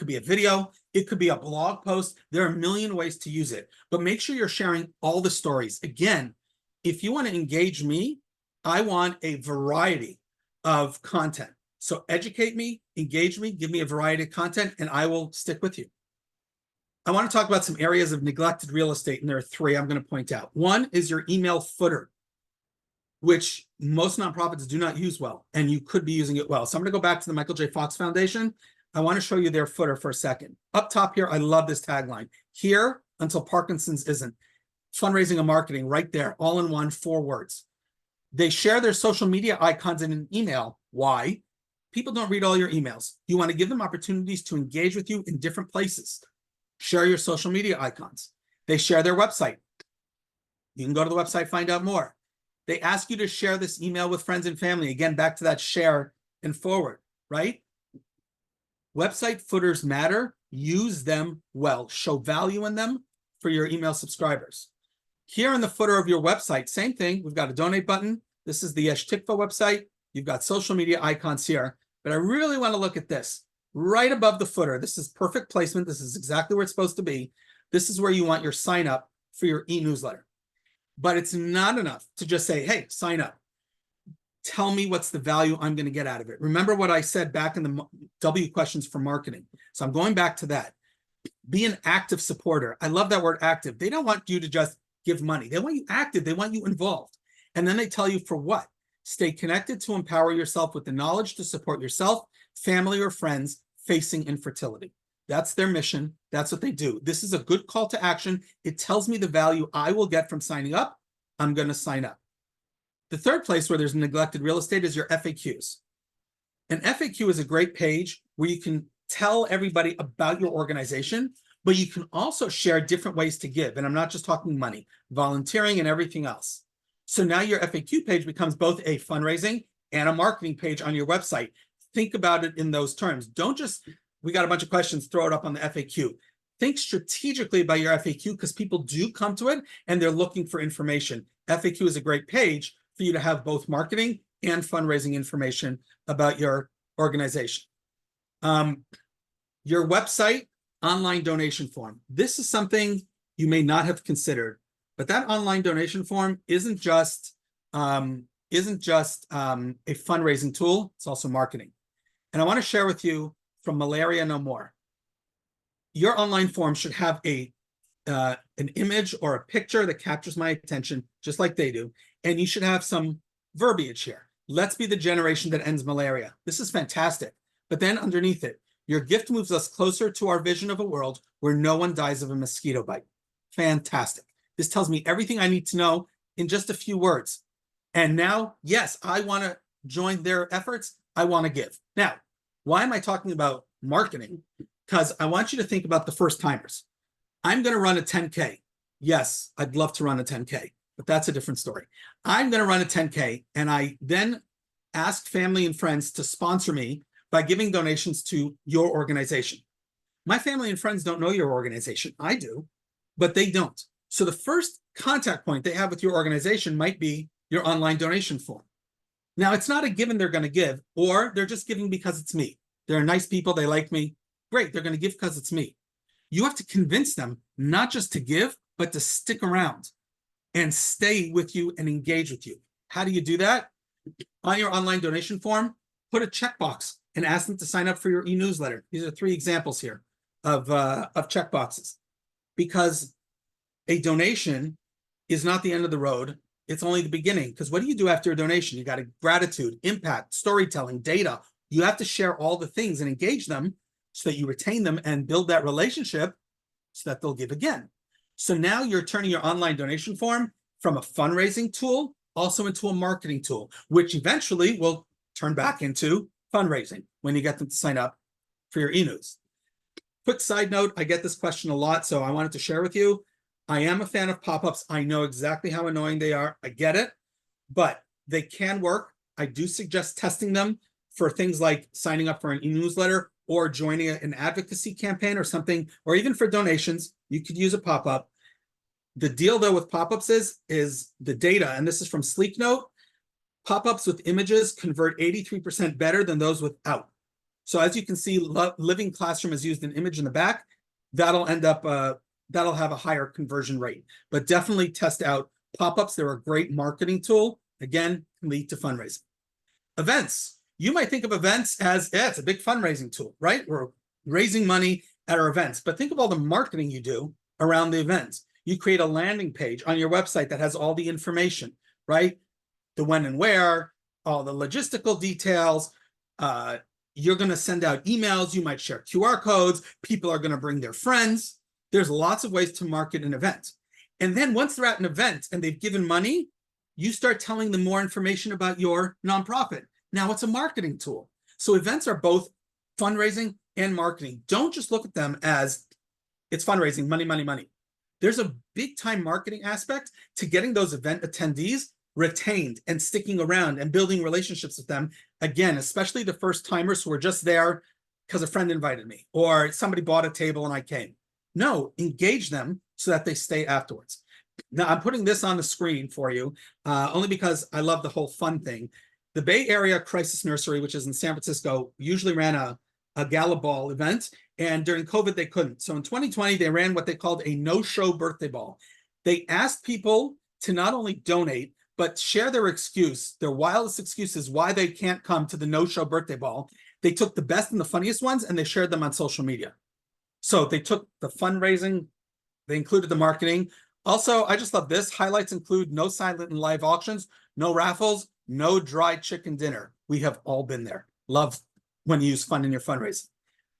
be a video. It could be a blog post. There are a million ways to use it. But make sure you're sharing all the stories. Again, if you want to engage me, I want a variety of content. So educate me, engage me, give me a variety of content, and I will stick with you. I want to talk about some areas of neglected real estate, and there are 3 I'm going to point out. One is your email footer, which most nonprofits do not use well, and you could be using it well. So I'm going to go back to the Michael J. Fox Foundation. I want to show you their footer for a second. Up top here, I love this tagline. Here until Parkinson's isn't. Fundraising and marketing right there, all in one, 4 words. They share their social media icons in an email. Why? People don't read all your emails. You want to give them opportunities to engage with you in different places. Share your social media icons. They share their website. You can go to the website, find out more. They ask you to share this email with friends and family. Again, back to that share and forward, right? Website footers matter. Use them well. Show value in them for your email subscribers. Here in the footer of your website, same thing. We've got a donate button. This is the Yesh Tikva website. You've got social media icons here. But I really want to look at this. Right above the footer. This is perfect placement. This is exactly where it's supposed to be. This is where you want your sign up for your e-newsletter. But it's not enough to just say, hey, sign up. Tell me what's the value I'm going to get out of it. Remember what I said back in the W questions for marketing. So I'm going back to that. Be an active supporter. I love that word active. They don't want you to just give money. They want you active. They want you involved. And then they tell you for what? Stay connected to empower yourself with the knowledge to support yourself, family, or friends facing infertility. That's their mission. That's what they do. This is a good call to action. It tells me the value I will get from signing up. I'm going to sign up. The third place where there's neglected real estate is your FAQs. An FAQ is a great page where you can tell everybody about your organization, but you can also share different ways to give. And I'm not just talking money, volunteering and everything else. So now your FAQ page becomes both a fundraising and a marketing page on your website. Think about it in those terms. Don't just, we got a bunch of questions, throw it up on the FAQ. Think strategically about your FAQ because people do come to it and they're looking for information. FAQ is a great page for you to have both marketing and fundraising information about your organization. Your website online donation form. This is something you may not have considered, but that online donation form isn't just a fundraising tool. It's also marketing. And I want to share with you from Malaria No More. Your online form should have an image or a picture that captures my attention, just like they do. And you should have some verbiage here. Let's be the generation that ends malaria. This is fantastic. But then underneath it, Your gift moves us closer to our vision of a world where no one dies of a mosquito bite. Fantastic. This tells me everything I need to know in just a few words. And now, yes, I want to join their efforts. I want to give. Now, why am I talking about marketing? Because I want you to think about the first timers. I'm going to run a 10K. Yes, I'd love to run a 10K, but that's a different story. I'm going to run a 10K, and I then ask family and friends to sponsor me by giving donations to your organization. My family and friends don't know your organization. I do, but they don't. So the first contact point they have with your organization might be your online donation form. Now, it's not a given they're going to give, or they're just giving because it's me. They're nice people. They like me. Great. They're going to give because it's me. You have to convince them not just to give, but to stick around and stay with you and engage with you. How do you do that? On your online donation form, put a checkbox and ask them to sign up for your e-newsletter. These are 3 examples here of checkboxes, because a donation is not the end of the road. It's only the beginning. Because what do you do after a donation? You got a gratitude, impact, storytelling, data. You have to share all the things and engage them so that you retain them and build that relationship so that they'll give again. So now you're turning your online donation form from a fundraising tool also into a marketing tool, which eventually will turn back into fundraising when you get them to sign up for your e-news. Quick side note, I get this question a lot, so I wanted to share with you. I am a fan of pop-ups. I know exactly how annoying they are. I get it, but they can work. I do suggest testing them for things like signing up for an e-newsletter or joining an advocacy campaign or something, or even for donations. You could use a pop-up. The deal, though, with pop-ups is the data, and this is from Sleeknote. Pop-ups with images convert 83% better than those without. So as you can see, Living Classroom is used an image in the back. That'll end up, that'll have a higher conversion rate. But definitely test out pop-ups. They're a great marketing tool. Again, can lead to fundraising. Events. You might think of events as, yeah, it's a big fundraising tool, right? We're raising money at our events. But think of all the marketing you do around the events. You create a landing page on your website that has all the information, right? The when and where, all the logistical details. You're going to send out emails. You might share QR codes. People are going to bring their friends. There's lots of ways to market an event. And then once they're at an event and they've given money, you start telling them more information about your nonprofit. Now it's a marketing tool. So events are both fundraising and marketing. Don't just look at them as it's fundraising, money, money, money. There's a big time marketing aspect to getting those event attendees retained and sticking around and building relationships with them. Again, especially the first timers who are just there because a friend invited me or somebody bought a table and I came. No, engage them so that they stay afterwards. Now I'm putting this on the screen for you only because I love the whole fun thing. The Bay Area Crisis Nursery, which is in San Francisco, usually ran a gala ball event, and during COVID they couldn't. So in 2020, they ran what they called a no-show birthday ball. They asked people to not only donate, but share their excuse, their wildest excuses why they can't come to the no-show birthday ball. They took the best and the funniest ones and they shared them on social media. So they took the fundraising, they included the marketing. Also, I just love this. Highlights include no silent and live auctions, no raffles, no dry chicken dinner. We have all been there. Love when you use fun in your fundraising.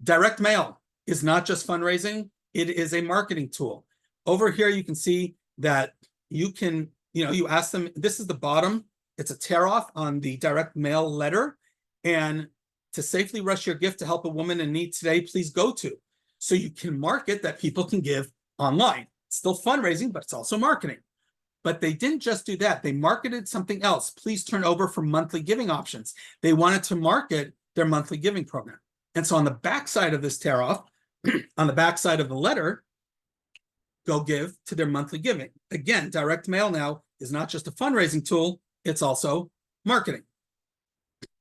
Direct mail is not just fundraising. It is a marketing tool. Over here, you can see that you can, you ask them, this is the bottom. It's a tear off on the direct mail letter. And to safely rush your gift to help a woman in need today, please go to. So you can market that people can give online. It's still fundraising, but it's also marketing. But they didn't just do that. They marketed something else. Please turn over for monthly giving options. They wanted to market their monthly giving program. And so on the back side of this tear off, on the back side of the letter, go give to their monthly giving. Again, direct mail now is not just a fundraising tool, it's also marketing.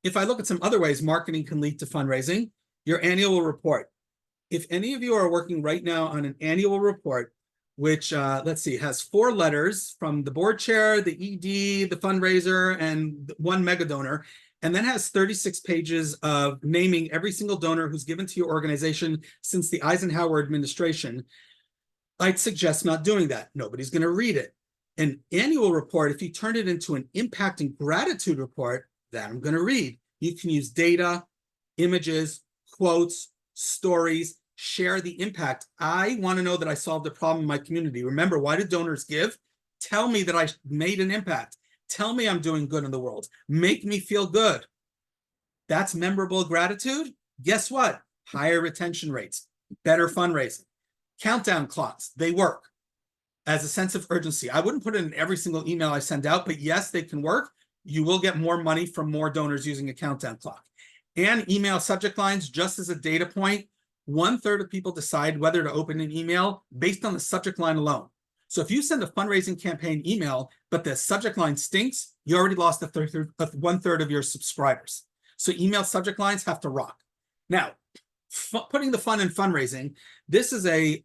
If I look at some other ways marketing can lead to fundraising, your annual report. If any of you are working right now on an annual report, which, let's see, has 4 letters from the board chair, the ED, the fundraiser, and 1 mega donor, and then has 36 pages of naming every single donor who's given to your organization since the Eisenhower administration, I'd suggest not doing that. Nobody's going to read it. An annual report, if you turn it into an impact and gratitude report, that I'm going to read. You can use data, images, quotes, stories, share the impact. I want to know that I solved a problem in my community. Remember, why do donors give? Tell me that I made an impact. Tell me I'm doing good in the world. Make me feel good. That's memorable gratitude. Guess what? Higher retention rates, better fundraising. Countdown clocks, they work as a sense of urgency. I wouldn't put it in every single email I send out, but yes, they can work. You will get more money from more donors using a countdown clock. And email subject lines, just as a data point, 1/3 of people decide whether to open an email based on the subject line alone. So if you send a fundraising campaign email, but the subject line stinks, you already lost 1/3 of your subscribers. So email subject lines have to rock. Now, putting the fun in fundraising, this is a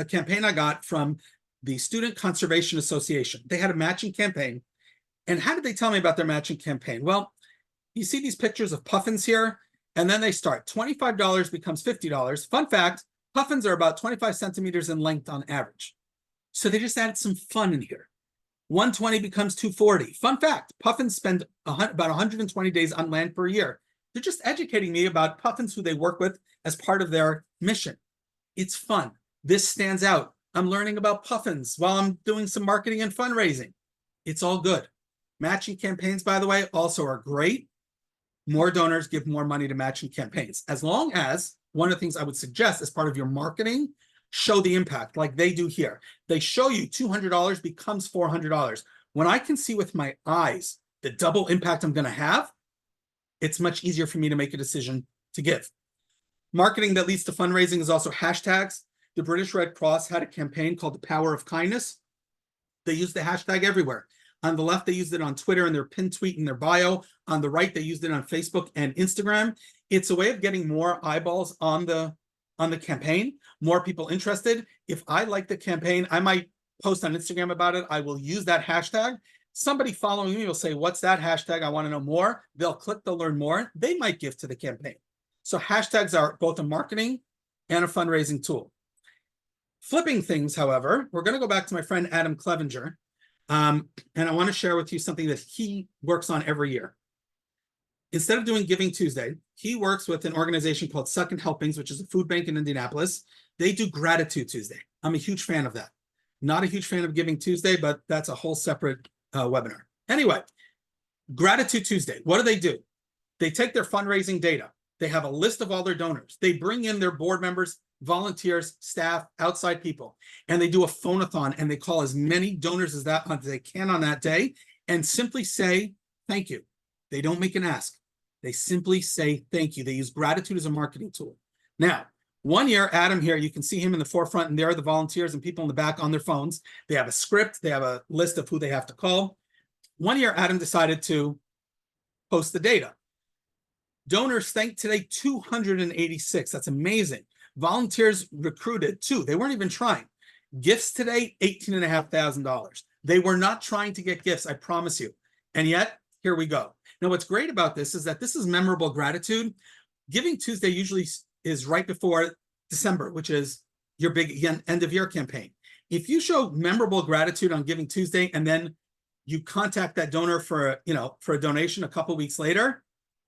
campaign I got from the Student Conservation Association. They had a matching campaign. And how did they tell me about their matching campaign? Well, you see these pictures of puffins here, and then they start. $25 becomes $50. Fun fact, puffins are about 25 centimeters in length on average. So they just added some fun in here. 120 becomes 240. Fun fact, puffins spend about 120 days on land per year. They're just educating me about puffins who they work with as part of their mission. It's fun. This stands out. I'm learning about puffins while I'm doing some marketing and fundraising. It's all good. Matching campaigns, by the way, also are great. More donors give more money to matching campaigns. As long as, one of the things I would suggest as part of your marketing, show the impact like they do here. They show you $200 becomes $400. When I can see with my eyes the double impact I'm going to have, it's much easier for me to make a decision to give. Marketing that leads to fundraising is also hashtags. The British Red Cross had a campaign called The Power of Kindness. They used the hashtag everywhere. On the left, they used it on Twitter in their pinned tweet in their bio. On the right, they used it on Facebook and Instagram. It's a way of getting more eyeballs on the campaign, more people interested. If I like the campaign, I might post on Instagram about it. I will use that hashtag. Somebody following me will say, what's that hashtag? I want to know more. They'll click, they'll learn more. They might give to the campaign. So hashtags are both a marketing and a fundraising tool. Flipping things, however, we're going to go back to my friend Adam Clevenger. And I want to share with you something that he works on every year. Instead of doing Giving Tuesday, he works with an organization called Second Helpings, which is a food bank in Indianapolis. They do Gratitude Tuesday. I'm a huge fan of that. Not a huge fan of Giving Tuesday, but that's a whole separate webinar. Anyway, Gratitude Tuesday, what do? They take their fundraising data. They have a list of all their donors. They bring in their board members, volunteers, staff, outside people, and they do a phone-a-thon, and they call as many donors as they can on that day and simply say thank you. They don't make an ask. They simply say thank you. They use gratitude as a marketing tool. Now, one year, Adam here, you can see him in the forefront, and there are the volunteers and people in the back on their phones. They have a script. They have a list of who they have to call. One year, Adam decided to post the data. Donors thanked today 286. That's amazing. Volunteers recruited 2. They weren't even trying. Gifts today, $18,500. They were not trying to get gifts, I promise you. And yet, here we go. Now, what's great about this is that this is memorable gratitude. Giving Tuesday usually is right before December, which is your big end of year campaign. If you show memorable gratitude on Giving Tuesday and then you contact that donor for a donation a couple weeks later,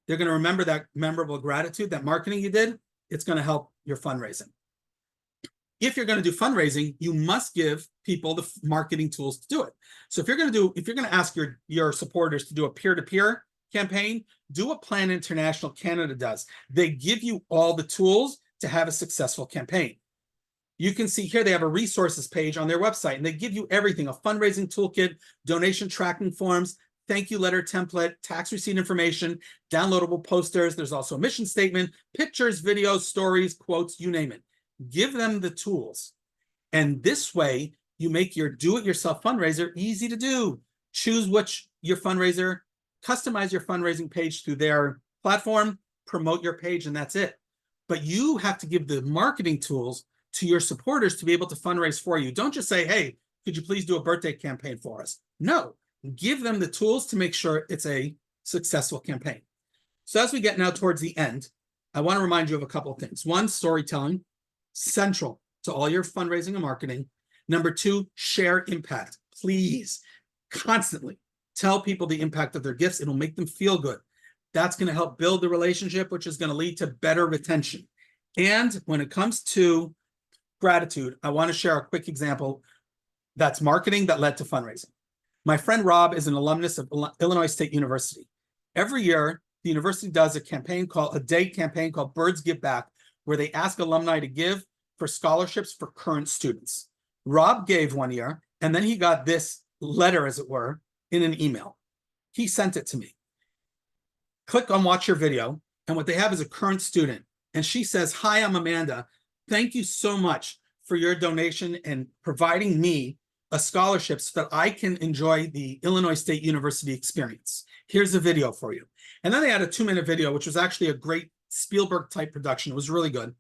they're going to remember that memorable gratitude, that marketing you did. It's going to help your fundraising. If you're going to do fundraising, you must give people the marketing tools to do it. So if you're going to ask your supporters to do a peer-to-peer campaign, do what Plan International Canada does. They give you all the tools to have a successful campaign. You can see here they have a resources page on their website, and they give you everything: a fundraising toolkit, donation tracking forms, thank you letter template, tax receipt information, downloadable posters. There's also a mission statement, pictures, videos, stories, quotes, you name it. Give them the tools. And this way, you make your do-it-yourself fundraiser easy to do. Choose which your fundraiser, customize your fundraising page through their platform, promote your page, and that's it. But you have to give the marketing tools to your supporters to be able to fundraise for you. Don't just say, hey, could you please do a birthday campaign for us? No, give them the tools to make sure it's a successful campaign. So as we get now towards the end, I want to remind you of a couple of things. One, storytelling, central to all your fundraising and marketing. Number 2, share impact. Please, constantly tell people the impact of their gifts. It'll make them feel good. That's going to help build the relationship, which is going to lead to better retention. And when it comes to gratitude, I want to share a quick example that's marketing that led to fundraising. My friend Rob is an alumnus of Illinois State University. Every year, the university does a day campaign called Birds Give Back, where they ask alumni to give for scholarships for current students. Rob gave one year, and then he got this letter, as it were, in an email. He sent it to me. Click on watch your video, and what they have is a current student. And she says, "Hi, I'm Amanda. Thank you so much for your donation and providing me a scholarship so that I can enjoy the Illinois State University experience. Here's a video for you." And then they had a 2-minute video, which was actually a great Spielberg-type production. It was really good.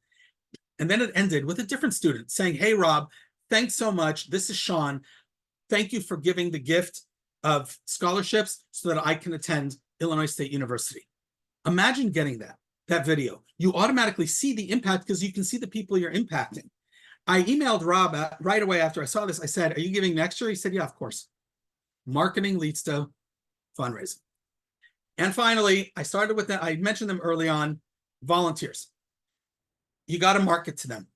And then it ended with a different student saying, "Hey, Rob, thanks so much. This is Sean. Thank you for giving the gift of scholarships so that I can attend Illinois State University." Imagine getting that video. You automatically see the impact because you can see the people you're impacting. I emailed Rob right away after I saw this. I said, "Are you giving next year?" He said, "Yeah, of course." Marketing leads to fundraising. And finally, I started with that. I mentioned them early on, volunteers. You got to market to them.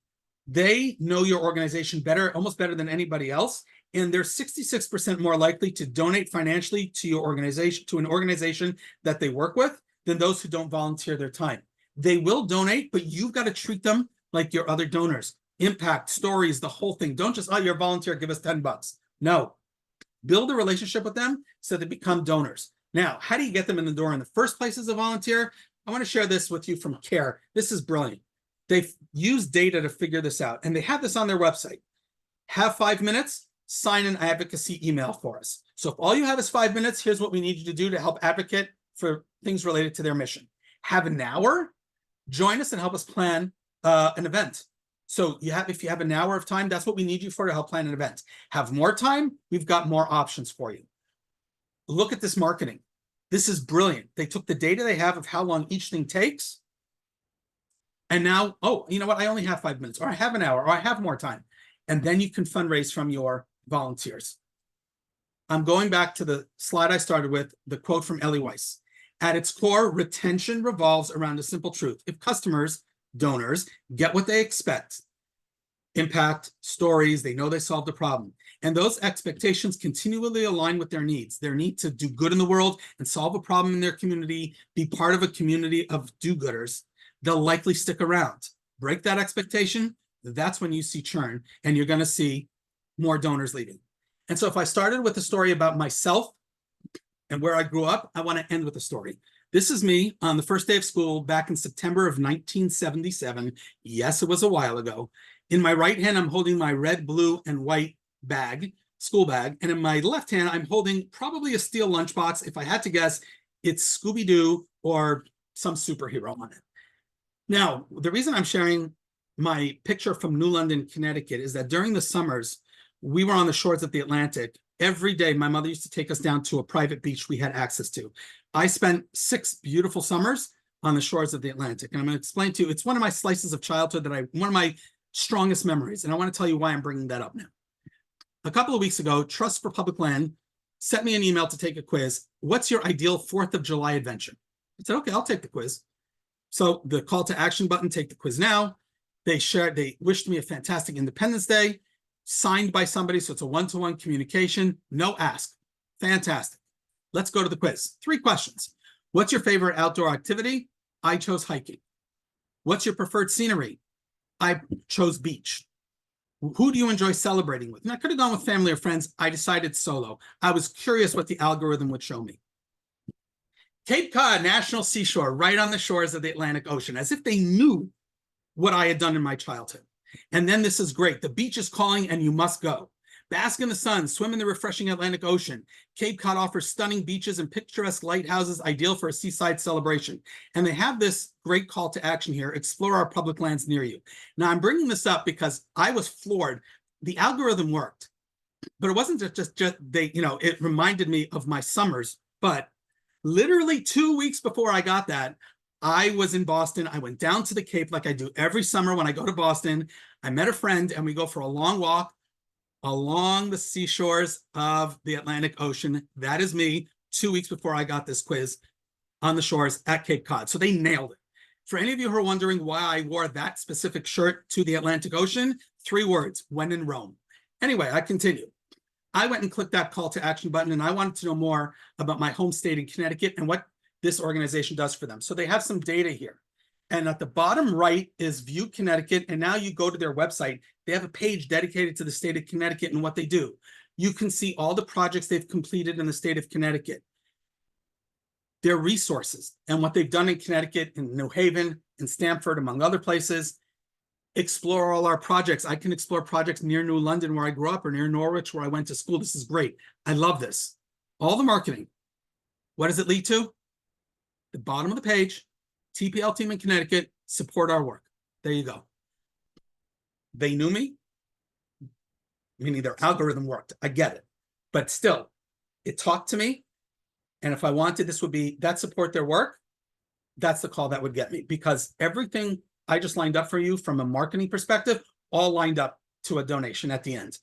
They know your organization better, almost better than anybody else. And they're 66% more likely to donate financially to your organization, to an organization that they work with, than those who don't volunteer their time. They will donate, but you've got to treat them like your other donors. Impact, stories, the whole thing. Don't just, "Oh, you're a volunteer, give us $10. No. Build a relationship with them so they become donors. Now, how do you get them in the door in the first place as a volunteer? I want to share this with you from CARE. This is brilliant. They've used data to figure this out, and they have this on their website. Have 5 minutes, sign an advocacy email for us. So if all you have is 5 minutes, here's what we need you to do to help advocate for things related to their mission. Have an hour, join us and help us plan an event. So if you have an hour of time, that's what we need you for, to help plan an event. Have more time, we've got more options for you. Look at this marketing. This is brilliant. They took the data they have of how long each thing takes, and now, "Oh, you know what? I only have 5 minutes, or I have an hour, or I have more time." And then you can fundraise from your volunteers. I'm going back to the slide I started with, the quote from Ellie Weiss. "At its core, retention revolves around a simple truth. If customers, donors, get what they expect, impact, stories, they know they solved a problem, and those expectations continually align with their needs, their need to do good in the world and solve a problem in their community, be part of a community of do-gooders, they'll likely stick around. Break that expectation, that's when you see churn, and you're going to see more donors leaving." And so if I started with a story about myself and where I grew up, I want to end with a story. This is me on the first day of school back in September of 1977. Yes, it was a while ago. In my right hand, I'm holding my red, blue, and white bag, school bag. And in my left hand, I'm holding probably a steel lunchbox. If I had to guess, it's Scooby-Doo or some superhero on it. Now, the reason I'm sharing my picture from New London, Connecticut, is that during the summers, we were on the shores of the Atlantic. Every day, my mother used to take us down to a private beach we had access to. I spent 6 beautiful summers on the shores of the Atlantic. And I'm going to explain to you, it's one of my slices of childhood one of my strongest memories. And I want to tell you why I'm bringing that up now. A couple of weeks ago, Trust for Public Land sent me an email to take a quiz. "What's your ideal 4th of July adventure?" I said, "Okay, I'll take the quiz." So the call to action button, take the quiz now. They wished me a fantastic Independence Day, signed by somebody, so it's a one-to-one communication, no ask. Fantastic. Let's go to the quiz. 3 questions. What's your favorite outdoor activity? I chose hiking. What's your preferred scenery? I chose beach. Who do you enjoy celebrating with? And I could have gone with family or friends. I decided solo. I was curious what the algorithm would show me. Cape Cod National Seashore, right on the shores of the Atlantic Ocean, as if they knew what I had done in my childhood. And then this is great. The beach is calling and you must go. Bask in the sun, swim in the refreshing Atlantic Ocean. Cape Cod offers stunning beaches and picturesque lighthouses, ideal for a seaside celebration. And they have this great call to action here: explore our public lands near you. Now, I'm bringing this up because I was floored. The algorithm worked, but it wasn't just it reminded me of my summers. But literally 2 weeks before I got that, I was in Boston. I went down to the Cape like I do every summer when I go to Boston. I met a friend and we go for a long walk along the seashores of the Atlantic Ocean. That is me 2 weeks before I got this quiz on the shores at Cape Cod. So they nailed it. For any of you who are wondering why I wore that specific shirt to the Atlantic Ocean, 3 words: when in Rome. Anyway, I continue. I went and clicked that call to action button, and I wanted to know more about my home state in Connecticut and what this organization does for them. So they have some data here. And at the bottom right is View Connecticut. And now you go to their website. They have a page dedicated to the state of Connecticut and what they do. You can see all the projects they've completed in the state of Connecticut, their resources, and what they've done in Connecticut, in New Haven, in Stamford, among other places. Explore all our projects. I can explore projects near New London, where I grew up, or near Norwich, where I went to school. This is great. I love this. All the marketing. What does it lead to? The bottom of the page, TPL team in Connecticut, support our work. There you go. They knew me, meaning their algorithm worked. I get it. But still, it talked to me. And if I wanted, this would be that support their work. That's the call that would get me, because everything I just lined up for you from a marketing perspective, all lined up to a donation at the end.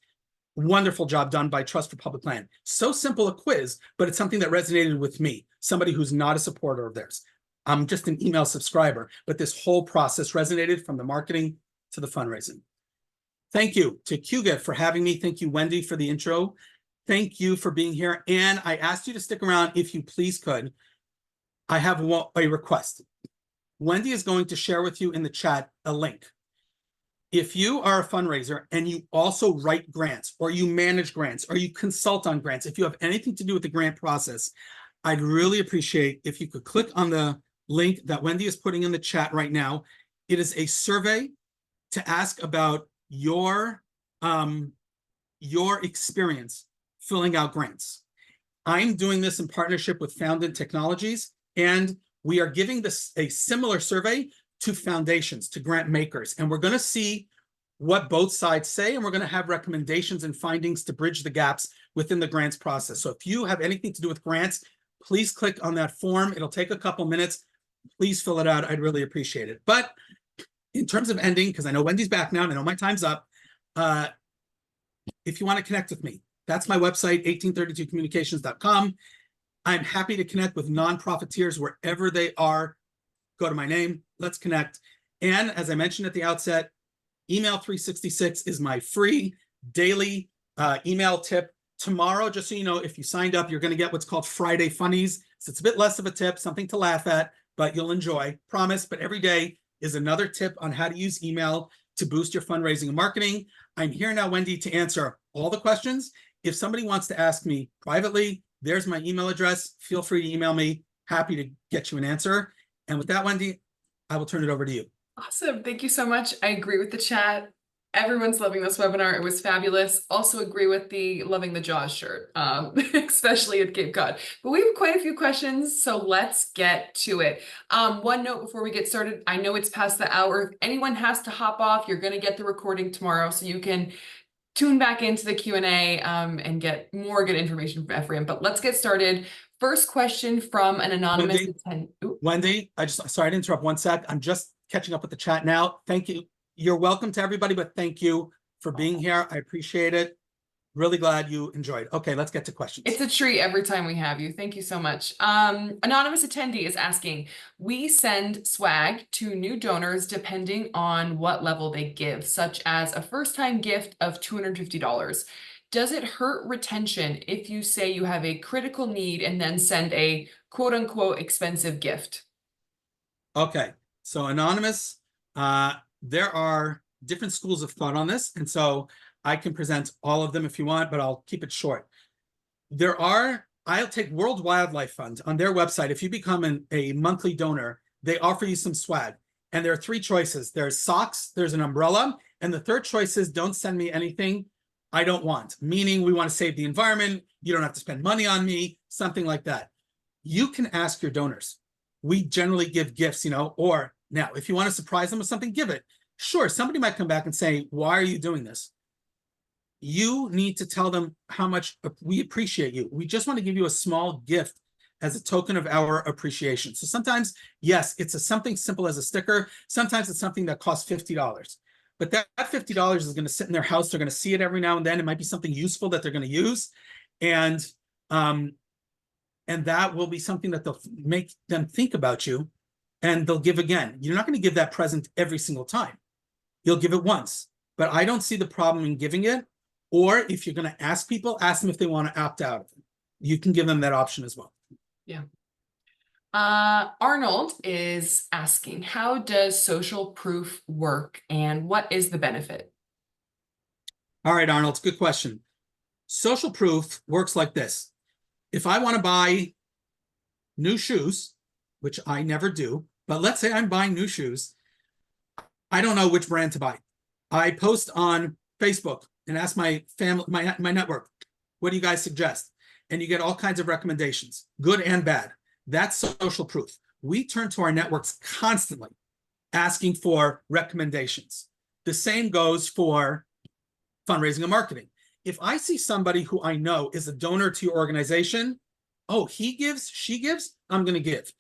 Wonderful job done by Trust for Public Land. So simple a quiz, but it's something that resonated with me, somebody who's not a supporter of theirs. I'm just an email subscriber, but this whole process resonated from the marketing to the fundraising. Thank you to Qgiv for having me. Thank you, Wendy, for the intro. Thank you for being here. And I asked you to stick around if you please could. I have a request. Wendy is going to share with you in the chat a link. If you are a fundraiser and you also write grants, or you manage grants, or you consult on grants, if you have anything to do with the grant process, I'd really appreciate if you could click on the link that Wendy is putting in the chat right now. It is a survey to ask about your experience filling out grants. I'm doing this in partnership with Founded Technologies, and we are giving this a similar survey to foundations, to grant makers. And we're going to see what both sides say, and we're going to have recommendations and findings to bridge the gaps within the grants process. So if you have anything to do with grants, please click on that form. It'll take a couple minutes. Please fill it out. I'd really appreciate it. But in terms of ending, because I know Wendy's back now and I know my time's up, if you want to connect with me, that's my website, 1832communications.com. I'm happy to connect with nonprofiteers wherever they are. Go to my name, let's connect. And as I mentioned at the outset, email 366 is my free daily email tip. Tomorrow, just so you know, if you signed up, you're going to get what's called Friday Funnies. So it's a bit less of a tip, something to laugh at, but you'll enjoy, promise. But every day is another tip on how to use email to boost your fundraising and marketing. I'm here now, Wendy, to answer all the questions. If somebody wants to ask me privately, there's my email address. Feel free to email me. Happy to get you an answer. And with that, Wendy, I will turn it over to you. Awesome. Thank you so much. I agree with the chat. Everyone's loving this webinar. It was fabulous. Also agree with the loving the Jaws shirt, especially at Cape Cod. But we have quite a few questions, so let's get to it. One note before we get started, I know it's past the hour. If anyone has to hop off, you're going to get the recording tomorrow, so you can tune back into the Q&A and get more good information from Ephraim. But let's get started. First question from an anonymous attendee. Wendy, sorry to interrupt 1 sec. I'm just catching up with the chat now. Thank you. You're welcome to everybody, but thank you for being here. I appreciate it. Really glad you enjoyed. Okay, let's get to questions. It's a treat every time we have you. Thank you so much. Anonymous attendee is asking, we send swag to new donors depending on what level they give, such as a first-time gift of $250. Does it hurt retention if you say you have a critical need and then send a quote-unquote expensive gift? Okay, so anonymous, there are different schools of thought on this, and so I can present all of them if you want, but I'll keep it short. I'll take World Wildlife Fund on their website. If you become a monthly donor, they offer you some swag. And there are 3 choices. There's socks, there's an umbrella, and the third choice is don't send me anything I don't want, meaning we want to save the environment, you don't have to spend money on me, something like that. You can ask your donors. We generally give gifts, or now, if you want to surprise them with something, give it. Sure, somebody might come back and say, why are you doing this? You need to tell them how much we appreciate you. We just want to give you a small gift as a token of our appreciation. So sometimes, yes, it's something simple as a sticker. Sometimes it's something that costs $50. But that $50 is going to sit in their house. They're going to see it every now and then. It might be something useful that they're going to use. And that will be something that they'll make them think about you and they'll give again. You're not going to give that present every single time. You'll give it once, but I don't see the problem in giving it. Or if you're going to ask people, ask them if they want to opt out of it. You can give them that option as well. Yeah. Arnold is asking, how does social proof work and what is the benefit? All right, Arnold, good question. Social proof works like this. If I want to buy new shoes, which I never do, but let's say I'm buying new shoes, I don't know which brand to buy. I post on Facebook and ask my family, my network, what do you guys suggest? And you get all kinds of recommendations, good and bad. That's social proof. We turn to our networks constantly asking for recommendations. The same goes for fundraising and marketing. If I see somebody who I know is a donor to your organization, oh, he gives, she gives, I'm going to give.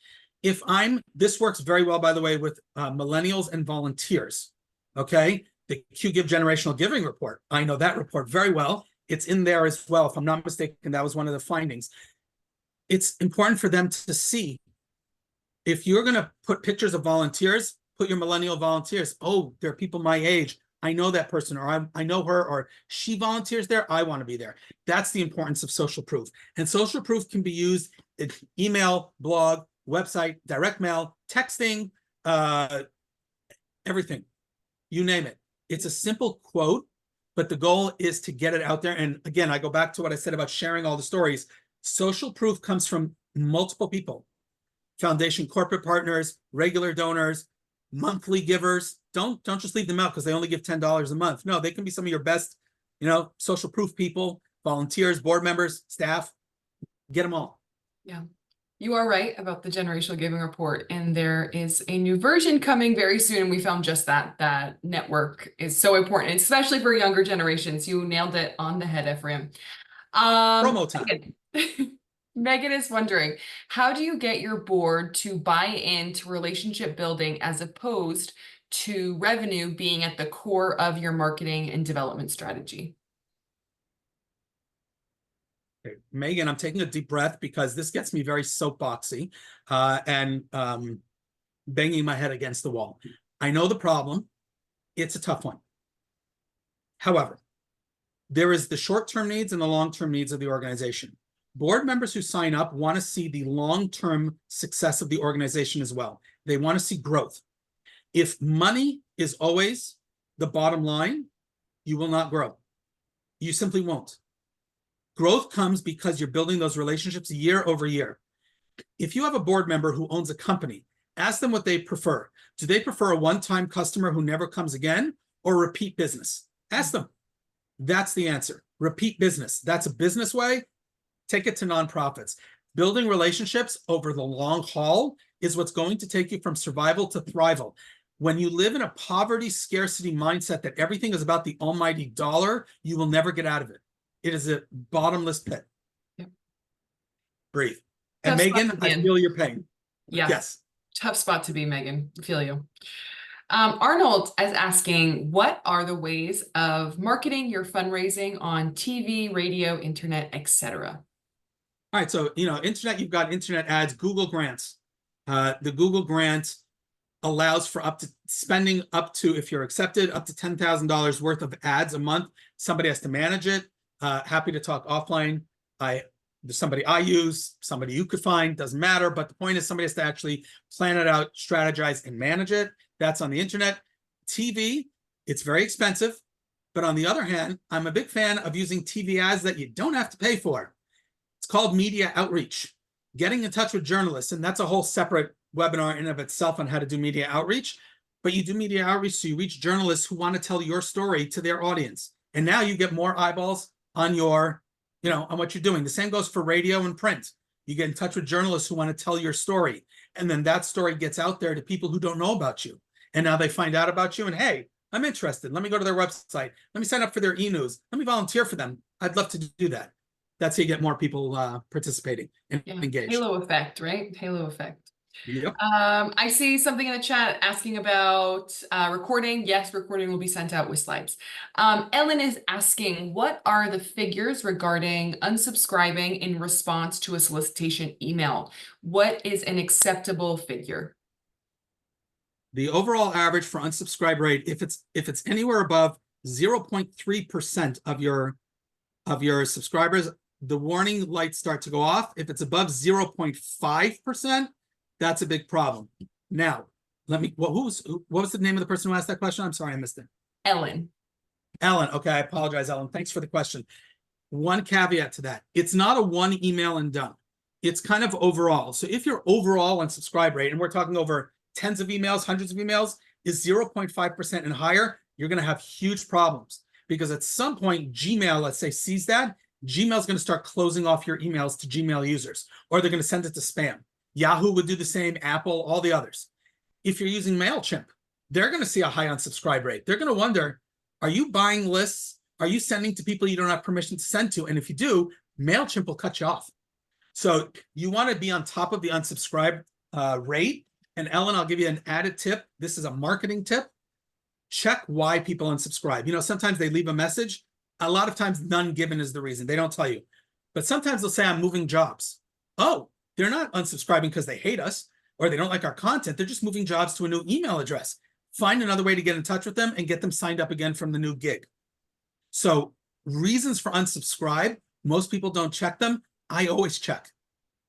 This works very well, by the way, with millennials and volunteers. Okay. The Qgiv generational giving report. I know that report very well. It's in there as well. If I'm not mistaken, that was one of the findings. It's important for them to see. If you're going to put pictures of volunteers, put your millennial volunteers. Oh, there are people my age. I know that person, or I know her, or she volunteers there. I want to be there. That's the importance of social proof. And social proof can be used in email, blog, website, direct mail, texting, everything. You name it. It's a simple quote, but the goal is to get it out there. And again, I go back to what I said about sharing all the stories. Social proof comes from multiple people. Foundation corporate partners, regular donors, monthly givers. Don't just leave them out because they only give $10 a month. No, they can be some of your best, social proof people, volunteers, board members, staff. Get them all. Yeah. You are right about the generational giving report, and there is a new version coming very soon. We found just that network is so important, especially for younger generations. You nailed it on the head, Ephraim. Promo time. Megan is wondering, how do you get your board to buy into relationship building as opposed to revenue being at the core of your marketing and development strategy? Okay. Megan, I'm taking a deep breath because this gets me very soapboxy and banging my head against the wall. I know the problem. It's a tough one. However, there is the short-term needs and the long-term needs of the organization. Board members who sign up want to see the long-term success of the organization as well. They want to see growth. If money is always the bottom line, you will not grow. You simply won't. Growth comes because you're building those relationships year over year. If you have a board member who owns a company, ask them what they prefer. Do they prefer a one-time customer who never comes again or repeat business? Ask them. That's the answer. Repeat business. That's a business way. Take it to nonprofits. Building relationships over the long haul is what's going to take you from survival to thrival. When you live in a poverty scarcity mindset that everything is about the almighty dollar, you will never get out of it. It is a bottomless pit. Yep. Breathe. And Tough Megan, I feel your pain. Yeah. Yes. Tough spot to be, Megan. I feel you. Arnold is asking, what are the ways of marketing your fundraising on TV, radio, internet, etc.? All right. So, internet, you've got internet ads, Google grants. The Google grant allows for spending up to, if you're accepted, up to $10,000 worth of ads a month. Somebody has to manage it. Happy to talk offline. There's somebody I use, somebody you could find, doesn't matter. But the point is somebody has to actually plan it out, strategize, and manage it. That's on the internet. TV, it's very expensive. But on the other hand, I'm a big fan of using TV ads that you don't have to pay for. It's called media outreach. Getting in touch with journalists, and that's a whole separate webinar in and of itself on how to do media outreach. But you do media outreach so you reach journalists who want to tell your story to their audience. And now you get more eyeballs on on what you're doing. The same goes for radio and print. You get in touch with journalists who want to tell your story. And then that story gets out there to people who don't know about you. And now they find out about you and, hey, I'm interested. Let me go to their website. Let me sign up for their e-news. Let me volunteer for them. I'd love to do that. That's how you get more people participating and engaged. Halo effect, right? Halo effect. Yep. I see something in the chat asking about recording. Yes, recording will be sent out with slides. Ellen is asking, what are the figures regarding unsubscribing in response to a solicitation email? What is an acceptable figure? The overall average for unsubscribe rate, if it's anywhere above 0.3% of your subscribers, the warning lights start to go off. If it's above 0.5%, that's a big problem. Now, what was the name of the person who asked that question? I'm sorry, I missed it. Ellen. Ellen. Okay, I apologize, Ellen. Thanks for the question. One caveat to that. It's not a one email and done. It's kind of overall. So if your overall unsubscribe rate, and we're talking over tens of emails, hundreds of emails, is 0.5% and higher, you're going to have huge problems. Because at some point, Gmail, let's say, sees that, Gmail's going to start closing off your emails to Gmail users, or they're going to send it to spam. Yahoo would do the same, Apple, all the others. If you're using MailChimp, they're going to see a high unsubscribe rate. They're going to wonder, are you buying lists? Are you sending to people you don't have permission to send to? And if you do, MailChimp will cut you off. So you want to be on top of the unsubscribe rate. And Ellen, I'll give you an added tip. This is a marketing tip. Check why people unsubscribe. You know, sometimes they leave a message. A lot of times none given is the reason. They don't tell you. But sometimes they'll say, I'm moving jobs. Oh, they're not unsubscribing because they hate us or they don't like our content. They're just moving jobs to a new email address. Find another way to get in touch with them and get them signed up again from the new gig. So reasons for unsubscribe, most people don't check them. I always check.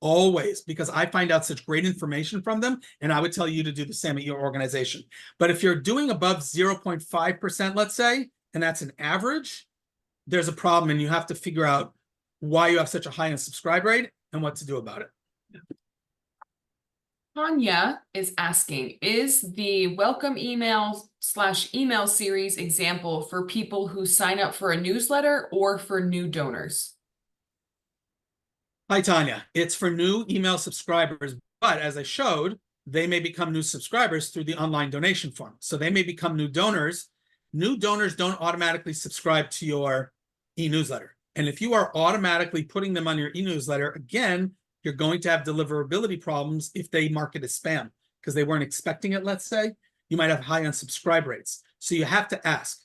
Always, because I find out such great information from them, and I would tell you to do the same at your organization. But if you're doing above 0.5%, let's say, and that's an average, there's a problem, and you have to figure out why you have such a high unsubscribe rate and what to do about it. Tanya is asking, is the welcome email/email series example for people who sign up for a newsletter or for new donors? Hi, Tanya. It's for new email subscribers, but as I showed, they may become new subscribers through the online donation form. So they may become new donors. New donors don't automatically subscribe to your e-newsletter. And if you are automatically putting them on your e-newsletter, again, you're going to have deliverability problems if they mark it as spam because they weren't expecting it, let's say. You might have high unsubscribe rates. So you have to ask.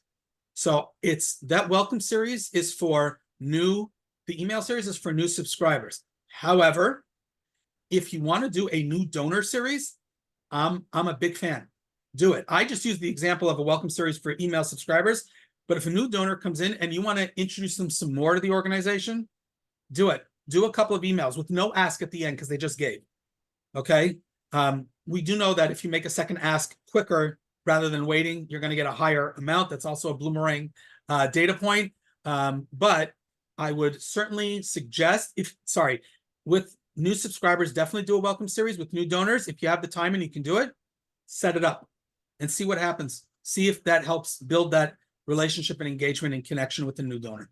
So it's that welcome series is for new. The email series is for new subscribers. However, if you want to do a new donor series, I'm a big fan. Do it. I just use the example of a welcome series for email subscribers. But if a new donor comes in and you want to introduce them some more to the organization, do it. Do a couple of emails with no ask at the end because they just gave. Okay. We do know that if you make a second ask quicker rather than waiting, you're going to get a higher amount. That's also a boomerang data point. But I would certainly suggest with new subscribers, definitely do a welcome series. With new donors, if you have the time and you can do it, set it up and see what happens. See if that helps build that relationship and engagement and connection with the new donor.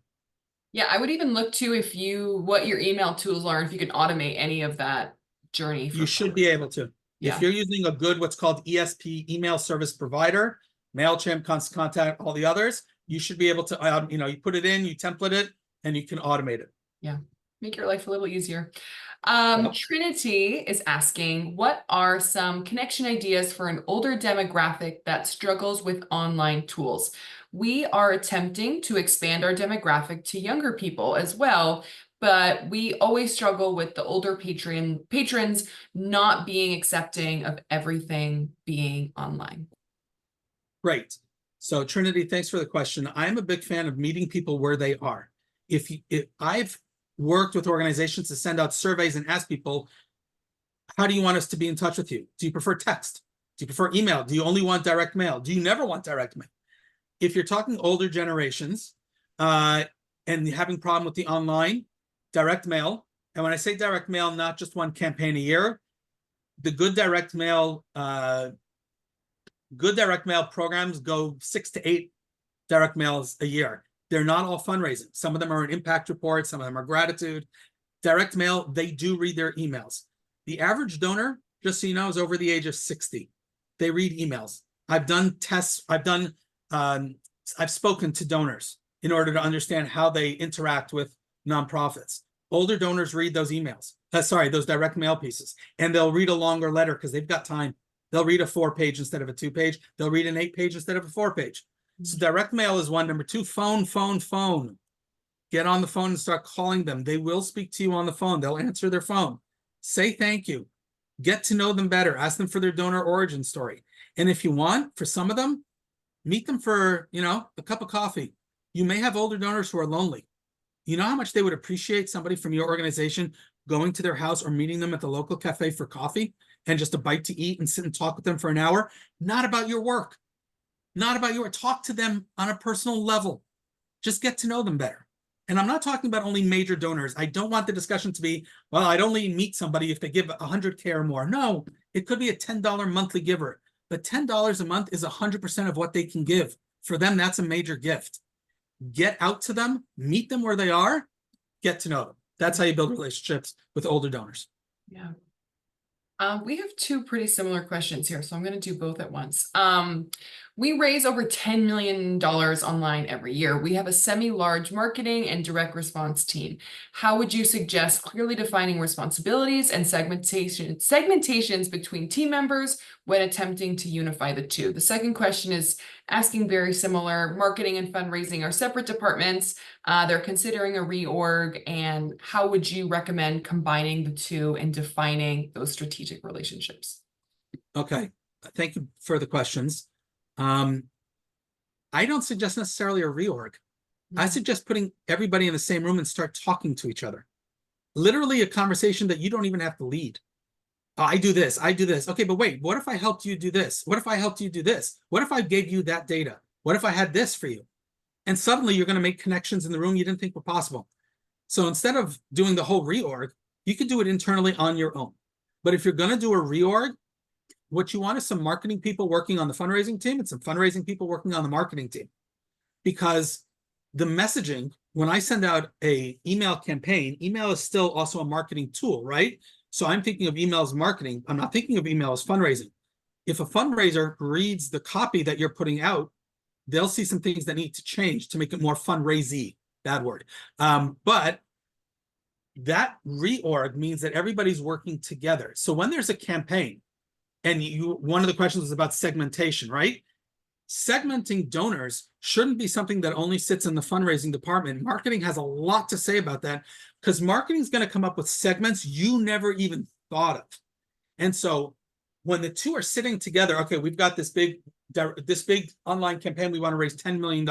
Yeah, I would even look to what your email tools are, if you can automate any of that journey. You should be able to. Yeah. If you're using a good, what's called ESP, email service provider, MailChimp, Constant Contact, all the others, you should be able to, you put it in, you template it, and you can automate it. Yeah, make your life a little easier. Yep. Trinity is asking, what are some connection ideas for an older demographic that struggles with online tools? We are attempting to expand our demographic to younger people as well, but we always struggle with the older patrons not being accepting of everything being online. Great. So Trinity, thanks for the question. I'm a big fan of meeting people where they are. If I've worked with organizations to send out surveys and ask people, how do you want us to be in touch with you? Do you prefer text? Do you prefer email? Do you only want direct mail? Do you never want direct mail? If you're talking older generations and you're having a problem with the online, direct mail, and when I say direct mail, not just one campaign a year, the good direct mail programs go 6 to 8 direct mails a year. They're not all fundraising. Some of them are an impact report. Some of them are gratitude. Direct mail, they do read their emails. The average donor, just so you know, is over the age of 60. They read emails. I've done tests. I've spoken to donors in order to understand how they interact with nonprofits. Older donors read those emails. Those direct mail pieces. And they'll read a longer letter because they've got time. They'll read a 4-page instead of a 2-page. They'll read an 8-page instead of a 4-page. So direct mail is one. Number 2, phone. Get on the phone and start calling them. They will speak to you on the phone. They'll answer their phone. Say thank you. Get to know them better. Ask them for their donor origin story. And if you want, for some of them, meet them for, you know, a cup of coffee. You may have older donors who are lonely. You know how much they would appreciate somebody from your organization going to their house or meeting them at the local cafe for coffee and just a bite to eat and sit and talk with them for an hour? Not about your work, not about your, talk to them on a personal level. Just get to know them better. And I'm not talking about only major donors. I don't want the discussion to be, well, I'd only meet somebody if they give 100K or more. No, it could be a $10 monthly giver, but $10 a month is 100% of what they can give. For them, that's a major gift. Get out to them, meet them where they are, get to know them. That's how you build relationships with older donors. Yeah. We have two pretty similar questions here, so I'm going to do both at once. We raise over $10 million online every year. We have a semi-large marketing and direct response team. How would you suggest clearly defining responsibilities and segmentations between team members when attempting to unify the two? The second question is asking very similar. Marketing and fundraising are separate departments. They're considering a reorg, and how would you recommend combining the two and defining those strategic relationships? Okay, thank you for the questions. I don't suggest necessarily a reorg. I suggest putting everybody in the same room and start talking to each other. Literally a conversation that you don't even have to lead. Oh, I do this, I do this. Okay, but wait, what if I helped you do this? What if I helped you do this? What if I gave you that data? What if I had this for you? And suddenly you're going to make connections in the room you didn't think were possible. So instead of doing the whole reorg, you could do it internally on your own. But if you're going to do a reorg, what you want is some marketing people working on the fundraising team and some fundraising people working on the marketing team. Because the messaging, when I send out a email campaign, email is still also a marketing tool, right? So I'm thinking of email as marketing. I'm not thinking of email as fundraising. If a fundraiser reads the copy that you're putting out, they'll see some things that need to change to make it more fundraisy, bad word. But that reorg means that everybody's working together. So when there's a campaign, and one of the questions was about segmentation, right? Segmenting donors shouldn't be something that only sits in the fundraising department. Marketing has a lot to say about that, because marketing is going to come up with segments you never even thought of. And so when the two are sitting together, okay, we've got this big online campaign, we want to raise $10 million.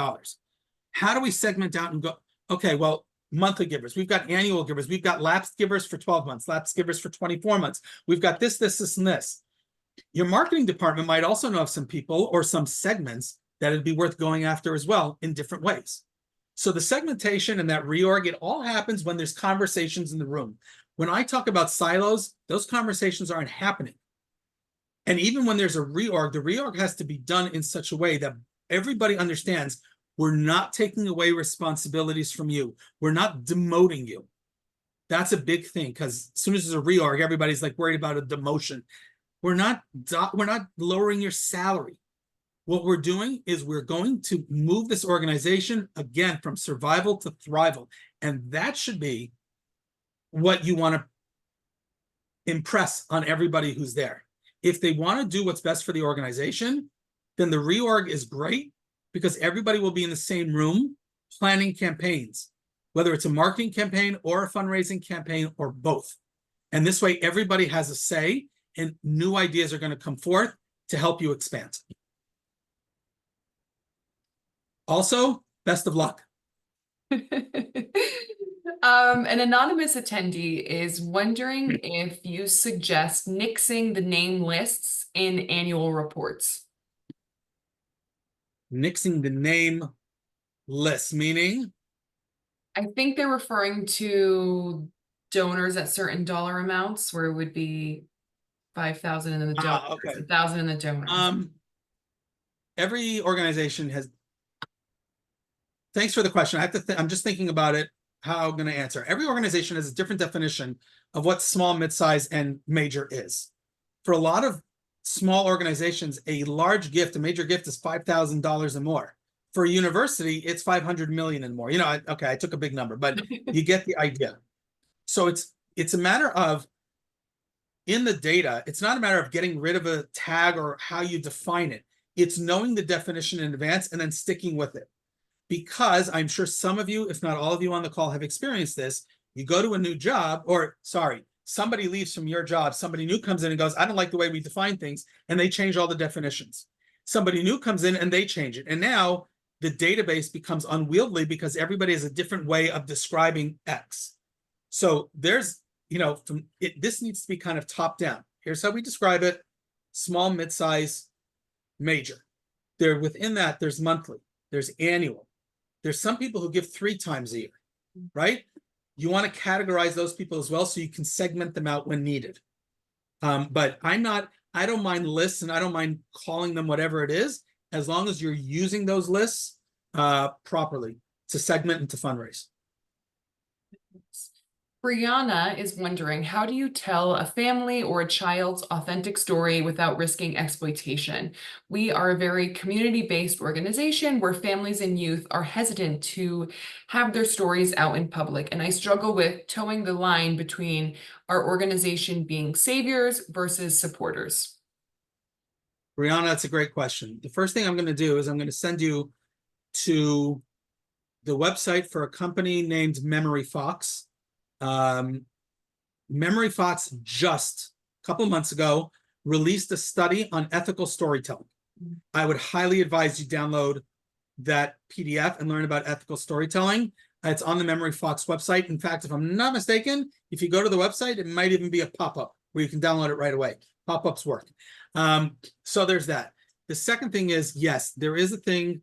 How do we segment out and go, okay, well, monthly givers, we've got annual givers, we've got lapsed givers for 12 months, lapsed givers for 24 months. We've got this, and this. Your marketing department might also know of some people or some segments that it'd be worth going after as well in different ways. So the segmentation and that reorg, it all happens when there's conversations in the room. When I talk about silos, those conversations aren't happening. And even when there's a reorg, the reorg has to be done in such a way that everybody understands we're not taking away responsibilities from you. We're not demoting you. That's a big thing, because as soon as there's a reorg, everybody's like worried about a demotion. We're not lowering your salary. What we're doing is we're going to move this organization again from survival to thrival. And that should be what you want to impress on everybody who's there. If they want to do what's best for the organization, then the reorg is great, because everybody will be in the same room planning campaigns, whether it's a marketing campaign or a fundraising campaign or both. And this way, everybody has a say, and new ideas are going to come forth to help you expand. Also, best of luck. An anonymous attendee is wondering if you suggest nixing the name lists in annual reports. Nixing the name lists, meaning? I think they're referring to donors at certain dollar amounts, where it would be 5,000 in the donors, Okay. 1,000 in the donors. Every organization has. Thanks for the question. I have to. I'm just thinking about it. How I'm going to answer. Every organization has a different definition of what small, mid-size, and major is. For a lot of small organizations, a large gift, a major gift, is $5,000 and more. For a university, it's 500 million and more. You know, okay, I took a big number, but you get the idea. So it's a matter of, in the data, it's not a matter of getting rid of a tag or how you define it. It's knowing the definition in advance and then sticking with it. Because I'm sure some of you, if not all of you on the call, have experienced this. You go to a new job, or sorry, somebody leaves from your job, somebody new comes in and goes, I don't like the way we define things, and they change all the definitions. Somebody new comes in and they change it. And now the database becomes unwieldy because everybody has a different way of describing X. So there's, this needs to be kind of top down. Here's how we describe it: small, mid-size, major. There within that, there's monthly, there's annual. There's some people who give 3 times a year, right? You want to categorize those people as well so you can segment them out when needed. But I don't mind lists, and I don't mind calling them whatever it is, as long as you're using those lists properly to segment and to fundraise. Brianna is wondering, how do you tell a family or a child's authentic story without risking exploitation? We are a very community-based organization where families and youth are hesitant to have their stories out in public. And I struggle with towing the line between our organization being saviors versus supporters. Brianna, that's a great question. The first thing I'm going to do is I'm going to send you to the website for a company named Memory Fox. Memory Fox just a couple of months ago released a study on ethical storytelling. I would highly advise you download that PDF and learn about ethical storytelling. It's on the Memory Fox website. In fact, if I'm not mistaken, if you go to the website, it might even be a pop-up where you can download it right away. Pop-ups work. So there's that. The second thing is, yes, there is a thing.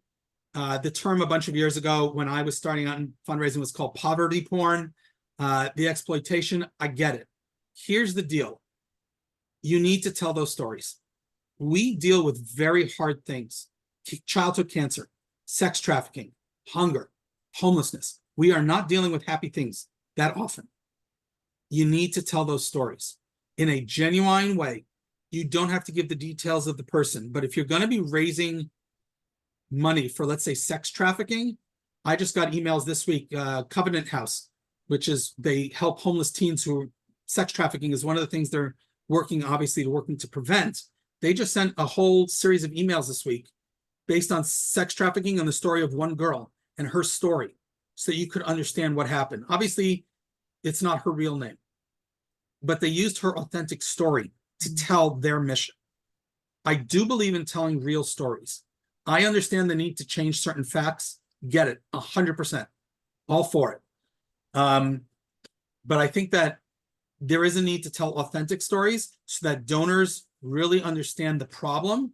The term a bunch of years ago when I was starting out in fundraising was called poverty porn. The exploitation, I get it. Here's the deal. You need to tell those stories. We deal with very hard things: childhood cancer, sex trafficking, hunger, homelessness. We are not dealing with happy things that often. You need to tell those stories in a genuine way. You don't have to give the details of the person, but if you're going to be raising money for, let's say, sex trafficking, I just got emails this week, Covenant House, which is, they help homeless teens who sex trafficking is one of the things they're working to prevent. They just sent a whole series of emails this week based on sex trafficking and the story of one girl and her story, so that you could understand what happened. Obviously, it's not her real name, but they used her authentic story to tell their mission. I do believe in telling real stories. I understand the need to change certain facts. Get it, 100%. All for it. But I think that there is a need to tell authentic stories so that donors really understand the problem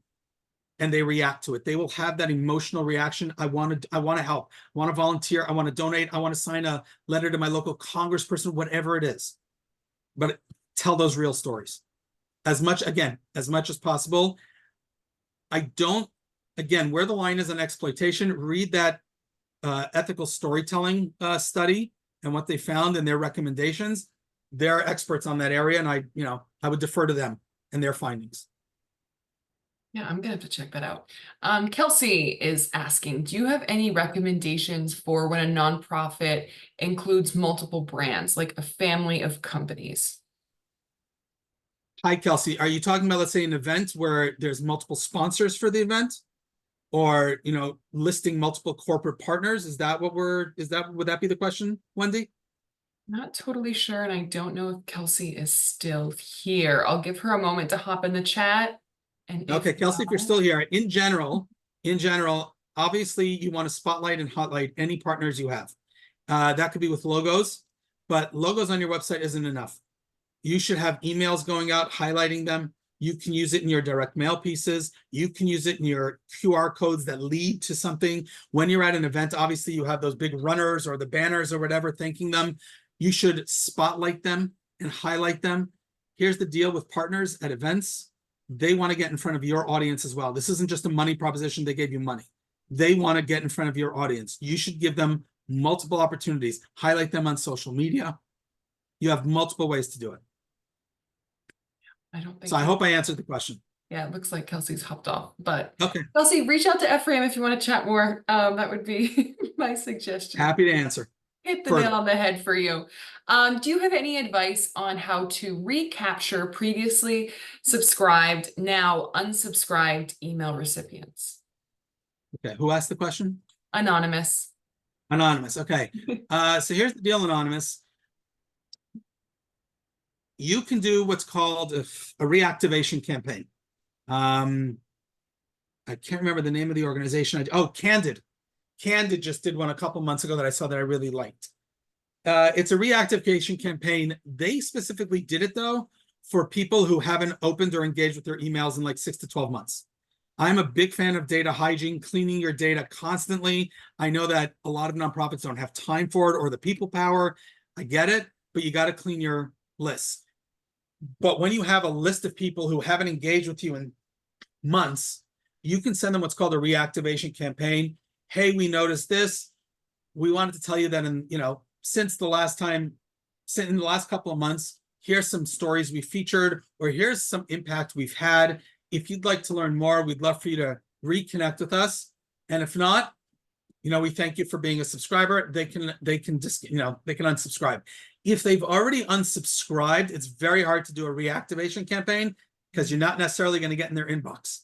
and they react to it. They will have that emotional reaction. I want to help. I want to volunteer. I want to donate. I want to sign a letter to my local congressperson, whatever it is. But tell those real stories as much as possible. Again, where the line is on exploitation, read that ethical storytelling study and what they found and their recommendations. They're experts on that area, and I would defer to them and their findings. Yeah, I'm gonna have to check that out. Kelsey is asking, do you have any recommendations for when a nonprofit includes multiple brands, like a family of companies? Hi, Kelsey. Are you talking about, let's say, an event where there's multiple sponsors for the event? Or, listing multiple corporate partners? Would that be the question, Wendy? Not totally sure, and I don't know if Kelsey is still here. I'll give her a moment to hop in the chat. And okay, Kelsey, if you're still here, in general, obviously you want to spotlight and highlight any partners you have. That could be with logos, but logos on your website isn't enough. You should have emails going out highlighting them. You can use it in your direct mail pieces. You can use it in your QR codes that lead to something. When you're at an event, obviously you have those big runners or the banners or whatever thanking them. You should spotlight them and highlight them. Here's the deal with partners at events. They want to get in front of your audience as well. This isn't just a money proposition. They gave you money. They want to get in front of your audience. You should give them multiple opportunities. Highlight them on social media. You have multiple ways to do it. I hope I answered the question. Yeah, it looks like Kelsey's hopped off, but okay. Kelsey, reach out to Ephraim if you want to chat more. That would be my suggestion. Happy to answer. Hit the nail on the head for you. Do you have any advice on how to recapture previously subscribed, now unsubscribed email recipients? Okay, who asked the question? Anonymous. Anonymous, okay. So here's the deal, Anonymous. you can do what's called a reactivation campaign. I can't remember the name of the organization. Oh, Candid. Candid just did one a couple months ago that I saw that I really liked. It's a reactivation campaign. They specifically did it, though, for people who haven't opened or engaged with their emails in like 6 to 12 months. I'm a big fan of data hygiene, cleaning your data constantly. I know that a lot of nonprofits don't have time for it or the people power. I get it, but you got to clean your lists. But when you have a list of people who haven't engaged with you in months, you can send them what's called a reactivation campaign. Hey, we noticed this. We wanted to tell you that since the last time, in the last couple of months, here's some stories we featured, or here's some impact we've had. If you'd like to learn more, we'd love for you to reconnect with us. And if not, we thank you for being a subscriber. They can unsubscribe. If they've already unsubscribed, it's very hard to do a reactivation campaign because you're not necessarily going to get in their inbox.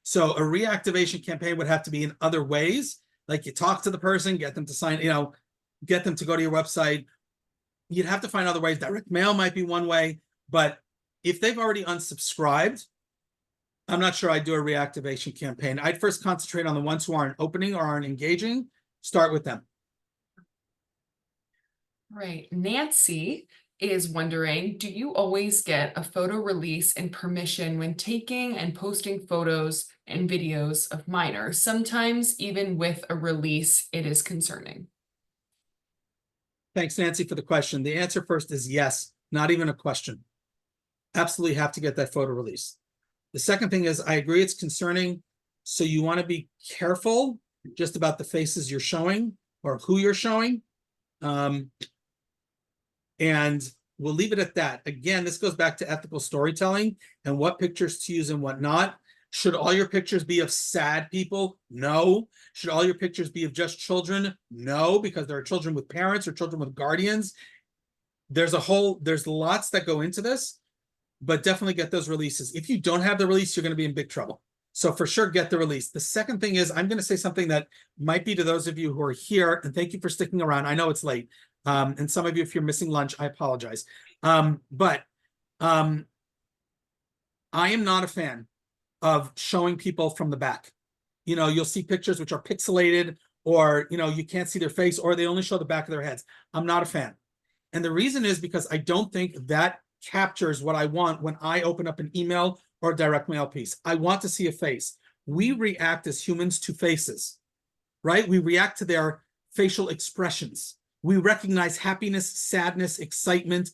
So a reactivation campaign would have to be in other ways, like you talk to the person, get them to sign, get them to go to your website. You'd have to find other ways. Direct mail might be one way, but if they've already unsubscribed, I'm not sure I'd do a reactivation campaign. I'd first concentrate on the ones who aren't opening or aren't engaging. Start with them. Right. Nancy is wondering, do you always get a photo release and permission when taking and posting photos and videos of minors? Sometimes even with a release, it is concerning. Thanks, Nancy, for the question. The answer first is yes, not even a question. Absolutely have to get that photo release. The second thing is, I agree it's concerning. So you want to be careful just about the faces you're showing or who you're showing. And we'll leave it at that. Again, this goes back to ethical storytelling and what pictures to use and what not. Should all your pictures be of sad people? No. Should all your pictures be of just children? No, because there are children with parents or children with guardians. There's lots that go into this, but definitely get those releases. If you don't have the release, you're going to be in big trouble. So for sure, get the release. The second thing is, I'm going to say something that might be to those of you who are here, and thank you for sticking around. I know it's late. And some of you, if you're missing lunch, I apologize. But I am not a fan of showing people from the back. You'll see pictures which are pixelated, or, you can't see their face, or they only show the back of their heads. I'm not a fan. And the reason is because I don't think that captures what I want when I open up an email or a direct mail piece. I want to see a face. We react as humans to faces, right? We react to their facial expressions. We recognize happiness, sadness, excitement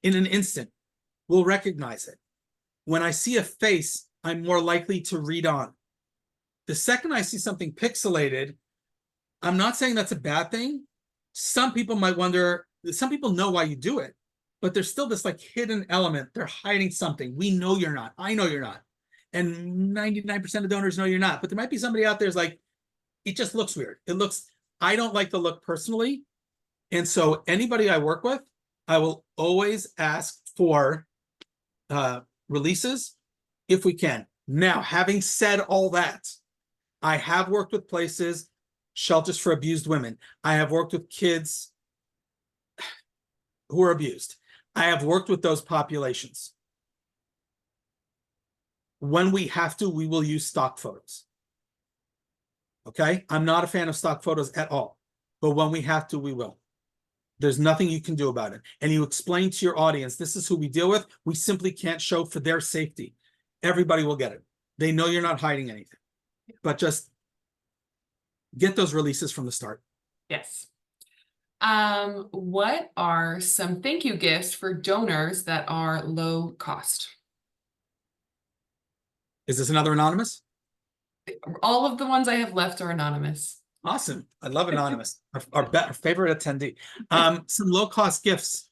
in an instant. We'll recognize it. When I see a face, I'm more likely to read on. The second I see something pixelated, I'm not saying that's a bad thing. Some people might wonder, some people know why you do it, but there's still this like hidden element. They're hiding something. We know you're not. I know you're not. And 99% of donors know you're not. But there might be somebody out there who's like, it just looks weird. I don't like the look personally. And so anybody I work with, I will always ask for releases if we can. Now, having said all that, I have worked with places, shelters for abused women. I have worked with kids who are abused. I have worked with those populations. When we have to, we will use stock photos. Okay? I'm not a fan of stock photos at all. But when we have to, we will. There's nothing you can do about it. And you explain to your audience, this is who we deal with. We simply can't show for their safety. Everybody will get it. They know you're not hiding anything. But just get those releases from the start. Yes. What are some thank you gifts for donors that are low cost? Is this another anonymous? All of the ones I have left are anonymous. Awesome. I love anonymous. Our favorite attendee. Some low-cost gifts.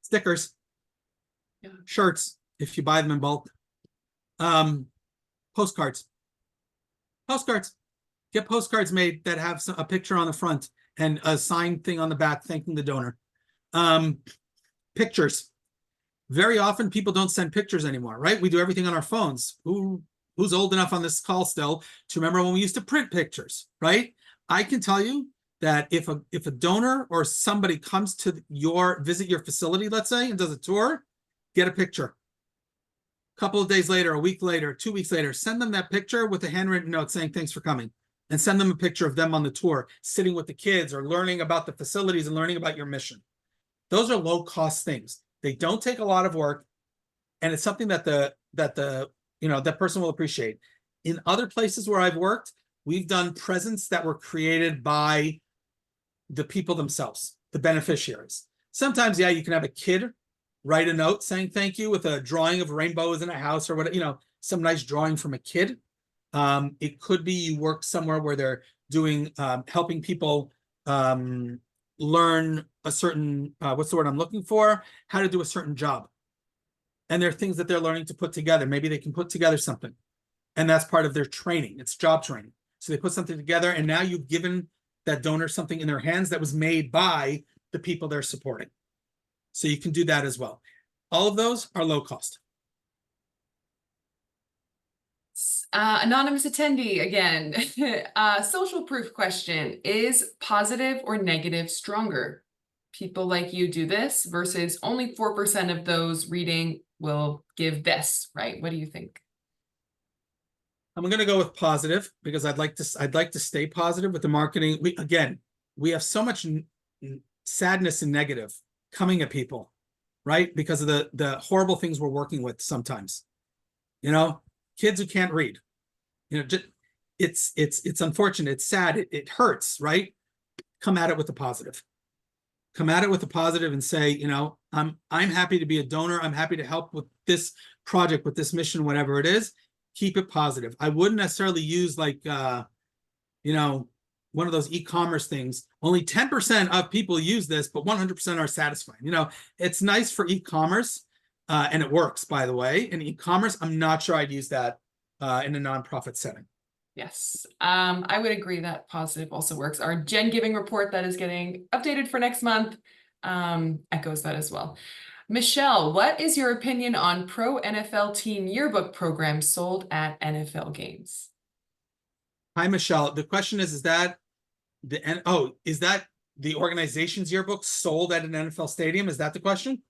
Stickers. Yeah. Shirts, if you buy them in bulk. Postcards. Postcards. Get postcards made that have a picture on the front and a signed thing on the back thanking the donor. Pictures. Very often people don't send pictures anymore, right? We do everything on our phones. Who's old enough on this call still to remember when we used to print pictures, right? I can tell you that if a donor or somebody comes to visit your facility, let's say, and does a tour, get a picture. A couple of days later, a week later, 2 weeks later, send them that picture with a handwritten note saying thanks for coming, and send them a picture of them on the tour, sitting with the kids or learning about the facilities and learning about your mission. Those are low cost things. They don't take a lot of work, and it's something that that person will appreciate. In other places where I've worked, we've done presents that were created by the people themselves, the beneficiaries. Sometimes, yeah, you can have a kid write a note saying thank you with a drawing of rainbows in a house or what, some nice drawing from a kid. It could be you work somewhere where they're doing helping people learn a certain what's the word I'm looking for? How to do a certain job. And there are things that they're learning to put together. Maybe they can put together something, and that's part of their training. It's job training. So they put something together, and now you've given that donor something in their hands that was made by the people they're supporting. So you can do that as well. All of those are low cost. Anonymous attendee again. Social proof question: is positive or negative stronger? People like you do this versus only 4% of those reading will give this, right? What do you think? I'm going to go with positive because I'd like to stay positive with the marketing. We have so much sadness and negative coming at people, right? Because of the horrible things we're working with sometimes. Kids who can't read. It's unfortunate. It's sad. It hurts, right? Come at it with the positive. Come at it with a positive and say, I'm happy to be a donor. I'm happy to help with this project, with this mission, whatever it is. Keep it positive. I wouldn't necessarily use one of those e-commerce things. Only 10% of people use this, but 100% are satisfied. It's nice for e-commerce, and it works, by the way. In e-commerce, I'm not sure I'd use that in a nonprofit setting. Yes, I would agree that positive also works. Our Gen Giving report that is getting updated for next month echoes that as well. Michelle, what is your opinion on pro NFL team yearbook programs sold at NFL games? Hi, Michelle. The question is that the organization's yearbook sold at an NFL stadium? Is that the question?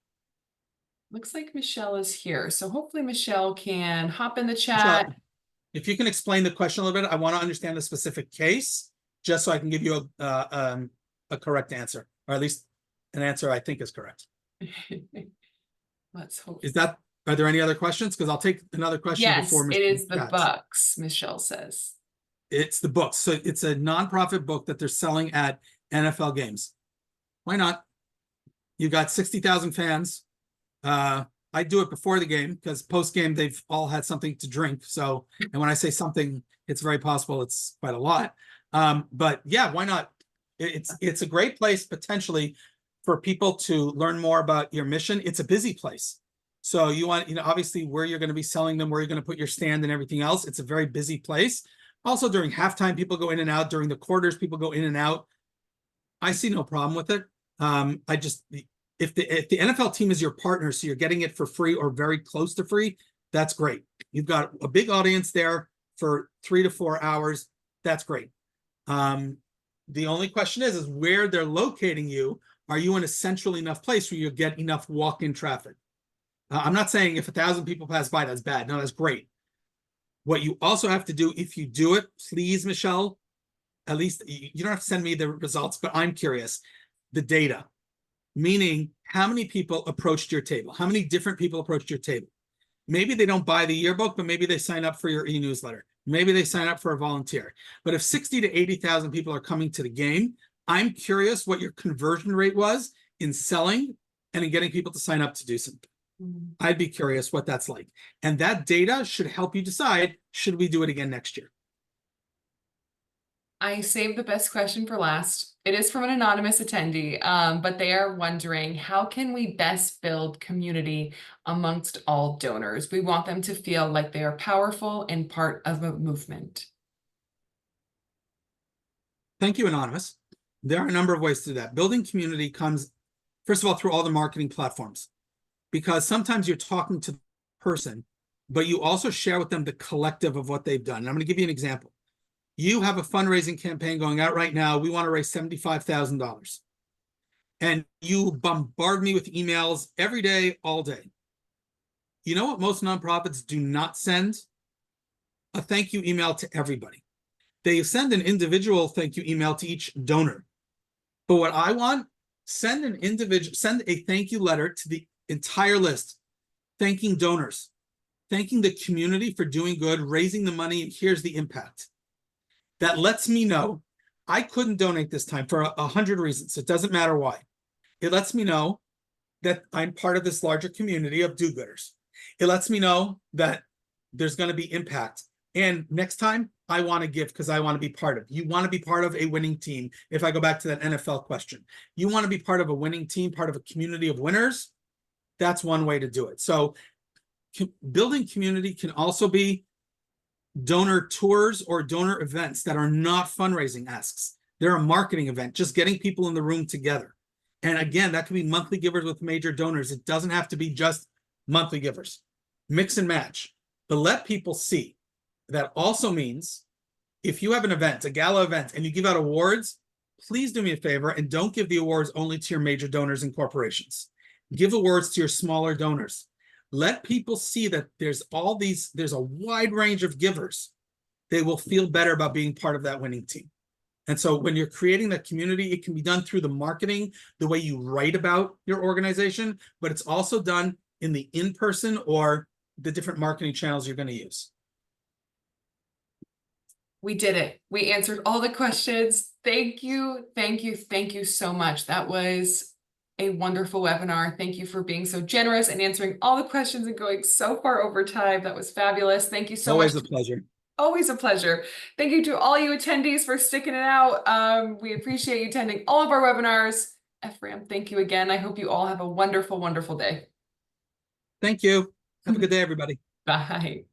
Looks like Michelle is here. So hopefully Michelle can hop in the chat. Michelle, if you can explain the question a little bit, I want to understand the specific case, just so I can give you a correct answer, or at least an answer I think is correct. Let's hope. Are there any other questions? Because I'll take another question before Michelle. Yes, it is the chats. books, Michelle says. It's the books. So it's a nonprofit book that they're selling at NFL games. Why not? You got 60,000 fans. I do it before the game because post-game they've all had something to drink. So, and when I say something, it's very possible it's quite a lot. But yeah, why not? It's a great place potentially for people to learn more about your mission. It's a busy place. So you want, obviously where you're going to be selling them, where you're going to put your stand and everything else. It's a very busy place. Also during halftime, people go in and out. During the quarters, people go in and out. I see no problem with it. If the NFL team is your partner, so you're getting it for free or very close to free, that's great. You've got a big audience there for 3 to 4 hours. That's great. The only question is where they're locating you. Are you in a central enough place where you get enough walk-in traffic? I'm not saying if 1,000 people pass by, that's bad. No, that's great. What you also have to do, if you do it, please, Michelle, at least you don't have to send me the results, but I'm curious. The data, meaning how many people approached your table? How many different people approached your table? Maybe they don't buy the yearbook, but maybe they sign up for your e-newsletter. Maybe they sign up for a volunteer. But if 60 to 80,000 people are coming to the game, I'm curious what your conversion rate was in selling and in getting people to sign up to do something. I'd be curious what that's like. And that data should help you decide, should we do it again next year? I saved the best question for last. It is from an anonymous attendee, but they are wondering, how can we best build community amongst all donors? We want them to feel like they are powerful and part of a movement. Thank you, Anonymous. There are a number of ways to do that. Building community comes, first of all, through all the marketing platforms, because sometimes you're talking to the person, but you also share with them the collective of what they've done. And I'm going to give you an example. You have a fundraising campaign going out right now. We want to raise $75,000. And you bombard me with emails every day, all day. You know what most nonprofits do not send? A thank you email to everybody. They send an individual thank you email to each donor. But what I want, send a thank you letter to the entire list, thanking donors, thanking the community for doing good, raising the money. Here's the impact. That lets me know I couldn't donate this time for 100 reasons. It doesn't matter why. It lets me know that I'm part of this larger community of do-gooders. It lets me know that there's going to be impact. And next time, I want to give because I want to be part of. You want to be part of a winning team. If I go back to that NFL question, you want to be part of a winning team, part of a community of winners. That's one way to do it. So building community can also be donor tours or donor events that are not fundraising asks. They're a marketing event, just getting people in the room together. And again, that could be monthly givers with major donors. It doesn't have to be just monthly givers. Mix and match, but let people see. That also means if you have an event, a gala event, and you give out awards, please do me a favor and don't give the awards only to your major donors and corporations. Give awards to your smaller donors. Let people see that there's a wide range of givers. They will feel better about being part of that winning team. And so when you're creating that community, it can be done through the marketing, the way you write about your organization, but it's also done in the in-person or the different marketing channels you're going to use. We did it. We answered all the questions. Thank you. Thank you. Thank you so much. That was a wonderful webinar. Thank you for being so generous and answering all the questions and going so far over time. That was fabulous. Thank you so much. Always a pleasure. Always a pleasure. Thank you to all you attendees for sticking it out. We appreciate you attending all of our webinars. Ephraim, thank you again. I hope you all have a wonderful, wonderful day. Thank you. Have a good day, everybody. Bye.